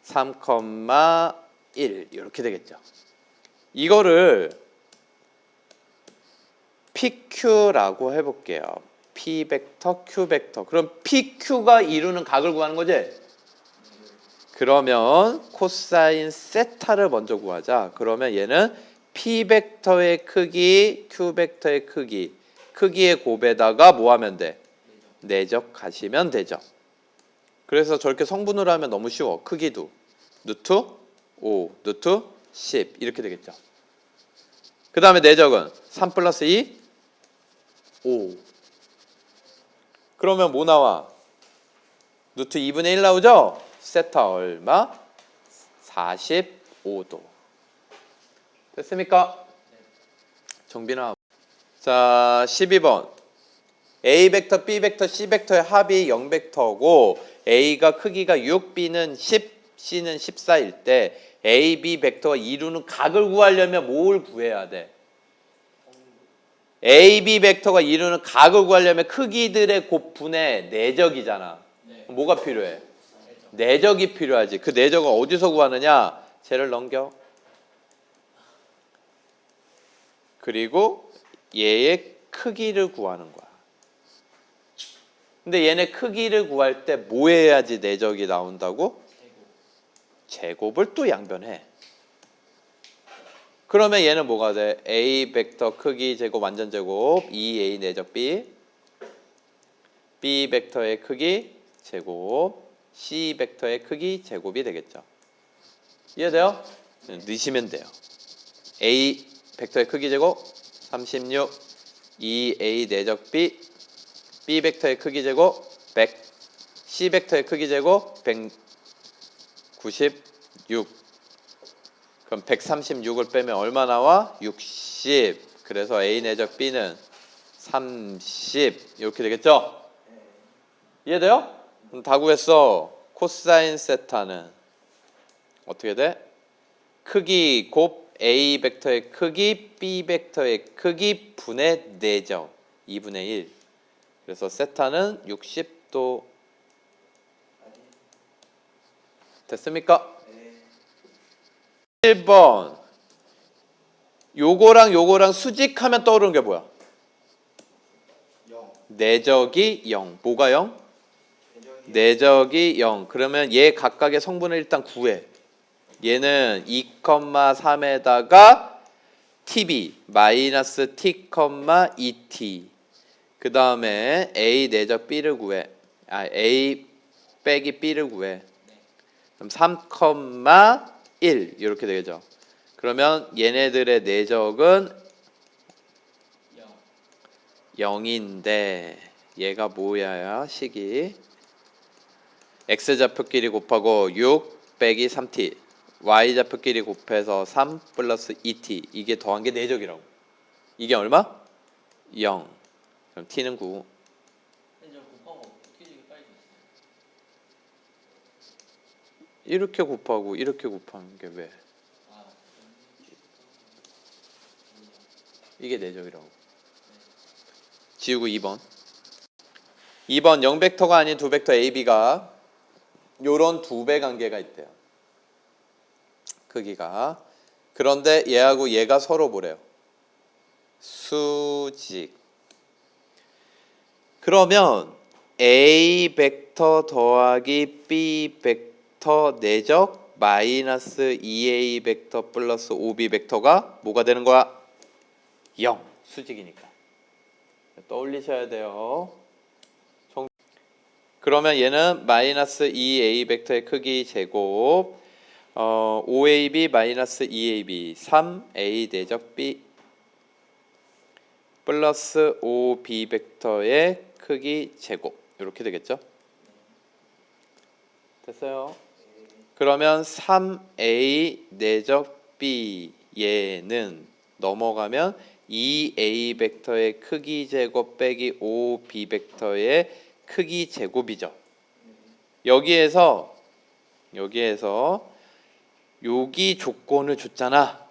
3,1 이렇게 되겠죠. 이거를 PQ라고 해볼게요. P 벡터, Q 벡터. 그럼 PQ가 이루는 각을 구하는 거지? 그러면 코사인 세타를 먼저 구하자. 그러면 얘는 P 벡터의 크기, Q 벡터의 크기, 크기의 곱에다가 뭐 하면 돼? 내적하시면 되죠. 그래서 저렇게 성분으로 하면 너무 쉬워. 크기도 루트 5, 루트 10 이렇게 되겠죠. 그 다음에 내적은 3 플러스 2, 5. 그러면 뭐 나와? 루트 2분의 1 나오죠? 세타 얼마? 45도. 됐습니까? 정빈아. 자, 12번. A 벡터, B 벡터, C 벡터의 합이 0벡터고 A가 크기가 6, B는 10, C는 14일 때 A, B 벡터가 이루는 각을 구하려면 뭘 구해야 돼? A, B 벡터가 이루는 각을 구하려면 크기들의 곱분의 내적이잖아. 네. 뭐가 필요해? 내적이 필요하지. 그 내적을 어디서 구하느냐? 쟤를 넘겨. 그리고 얘의 크기를 구하는 거야. 근데 얘네 크기를 구할 때 뭐 해야지 내적이 나온다고? 제곱을 또 양변해. 그러면 얘는 뭐가 돼? A 벡터 크기 제곱 완전 제곱 2A 내적 B, B 벡터의 크기 제곱 C 벡터의 크기 제곱이 되겠죠. 이해돼요? 넣으시면 돼요. A 벡터의 크기 제곱 36, 2A 내적 B, B 벡터의 크기 제곱 100, C 벡터의 크기 제곱 196. 그럼 136을 빼면 얼마 나와? 60. 그래서 A 내적 B는 30. 이렇게 되겠죠? 이해돼요? 그럼 다 구했어. 코사인 세타는 어떻게 돼? 크기 곱 A 벡터의 크기, B 벡터의 크기 분의 내적 2분의 1. 그래서 세타는 60도. 됐습니까? 1번. 요거랑 수직하면 떠오르는 게 뭐야? 0. 내적이 0. 뭐가 0? 내적이 0. 그러면 얘 각각의 성분을 일단 구해. 얘는 2,3에다가 tb 마이너스 t,2t. 그 다음에 a 내적 b를 구해. a 빼기 b를 구해. 그럼 3,1 이렇게 되겠죠. 그러면 얘네들의 내적은 0인데 얘가 뭐야? 식이 x좌표끼리 곱하고 6 빼기 3t, y좌표끼리 곱해서 3 플러스 2t. 이게 더한 게 내적이라고. 이게 얼마? 0. 그럼 t는 9. 근데 저 곱하고 어떻게 되게 빨리 됐어요? 이렇게 곱하고 이렇게 곱하는 게 왜? 아, 이게 내적이라고. 지우고 2번. 2번 0벡터가 아닌 두 벡터 A, B가 요런 두 배 관계가 있대요. 크기가. 그런데 얘하고 얘가 서로 뭐래요? 수직. 그러면 A 벡터 더하기 B 벡터 내적 마이너스 2A 벡터 플러스 5B 벡터가 뭐가 되는 거야? 0. 수직이니까. 떠올리셔야 돼요. 그러면 얘는 마이너스 2A 벡터의 크기 제곱 5AB 마이너스 2AB 3A 내적 B 플러스 5B 벡터의 크기 제곱 이렇게 되겠죠? 됐어요? 그러면 3A 내적 B 얘는 넘어가면 2A 벡터의 크기 제곱 빼기 5B 벡터의 크기 제곱이죠. 여기에서 여기 조건을 줬잖아.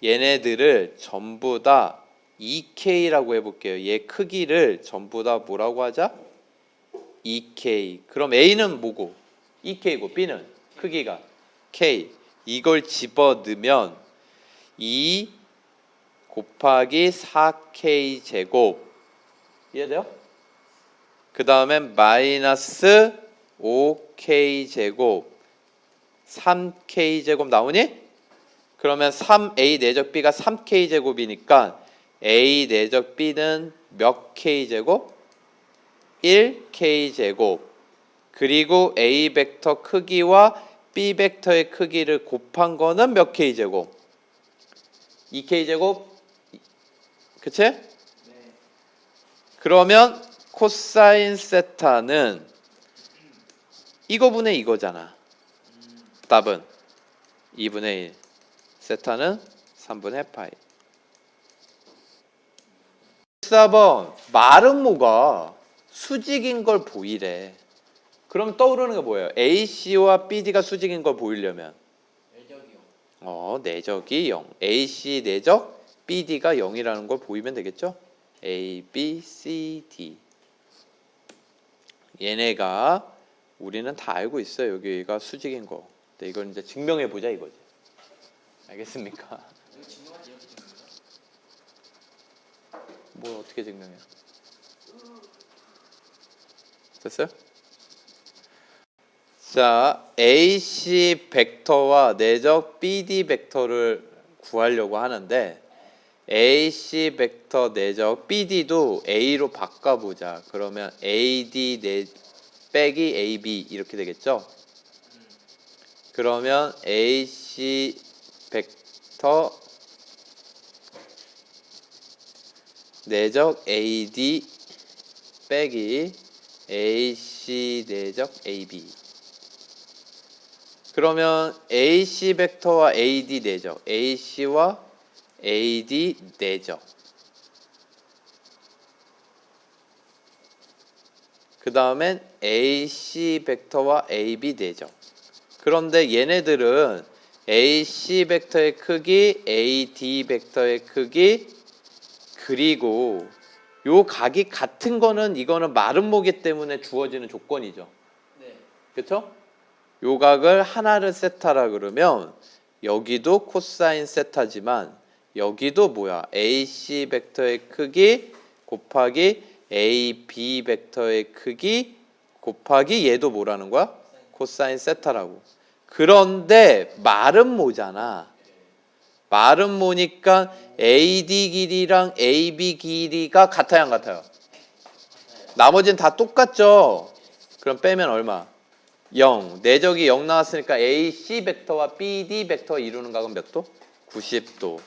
얘네들을 전부 다 2K라고 해볼게요. 얘 크기를 전부 다 뭐라고 하자? 2K. 그럼 A는 뭐고? 2K고 B는 크기가 K. 이걸 집어넣으면 2 곱하기 4K 제곱. 이해돼요? 그 다음에 마이너스 5K 제곱 3K 제곱 나오니? 그러면 3A 내적 B가 3K 제곱이니까 A 내적 B는 몇 K 제곱? 1K 제곱. 그리고 A 벡터 크기와 B 벡터의 크기를 곱한 거는 몇 K 제곱? 2K 제곱? 그치? 그러면 코사인 세타는 이거분의 이거잖아. 답은 2분의 1. 세타는 3분의 파이. 14번 마름모가 수직인 걸 보이래. 그럼 떠오르는 게 뭐예요? AC와 BD가 수직인 걸 보이려면 내적이요. 내적이 0. AC 내적, BD가 0이라는 걸 보이면 되겠죠? A, B, C, D. 얘네가 우리는 다 알고 있어요. 여기가 수직인 거. 근데 이걸 이제 증명해 보자 이거지. 알겠습니까? 이거 증명하지 이렇게 됩니다. 뭐 어떻게 증명해? 됐어요? 자, AC 벡터와 내적 BD 벡터를 구하려고 하는데 AC 벡터 내적 BD도 A로 바꿔보자. 그러면 AD 빼기 AB 이렇게 되겠죠? 그러면 AC 벡터 내적 AD 빼기 AC 내적 AB. 그러면 AC 벡터와 AD 내적, AC와 AD 내적. 그 다음엔 AC 벡터와 AB 내적. 그런데 얘네들은 AC 벡터의 크기, AD 벡터의 크기, 그리고 요 각이 같은 거는 이거는 마름모기 때문에 주어지는 조건이죠. 네. 그렇죠? 요 각을 하나를 세타라 그러면 여기도 코사인 세타지만 여기도 뭐야? AC 벡터의 크기 곱하기 AB 벡터의 크기 곱하기 얘도 뭐라는 거야? 코사인 세타라고. 그런데 마름모잖아. 마름모니까 AD 길이랑 AB 길이가 같아요, 안 같아요? 나머지는 다 똑같죠? 그럼 빼면 얼마? 0. 내적이 0 나왔으니까 AC 벡터와 BD 벡터가 이루는 각은 몇 도? 90도.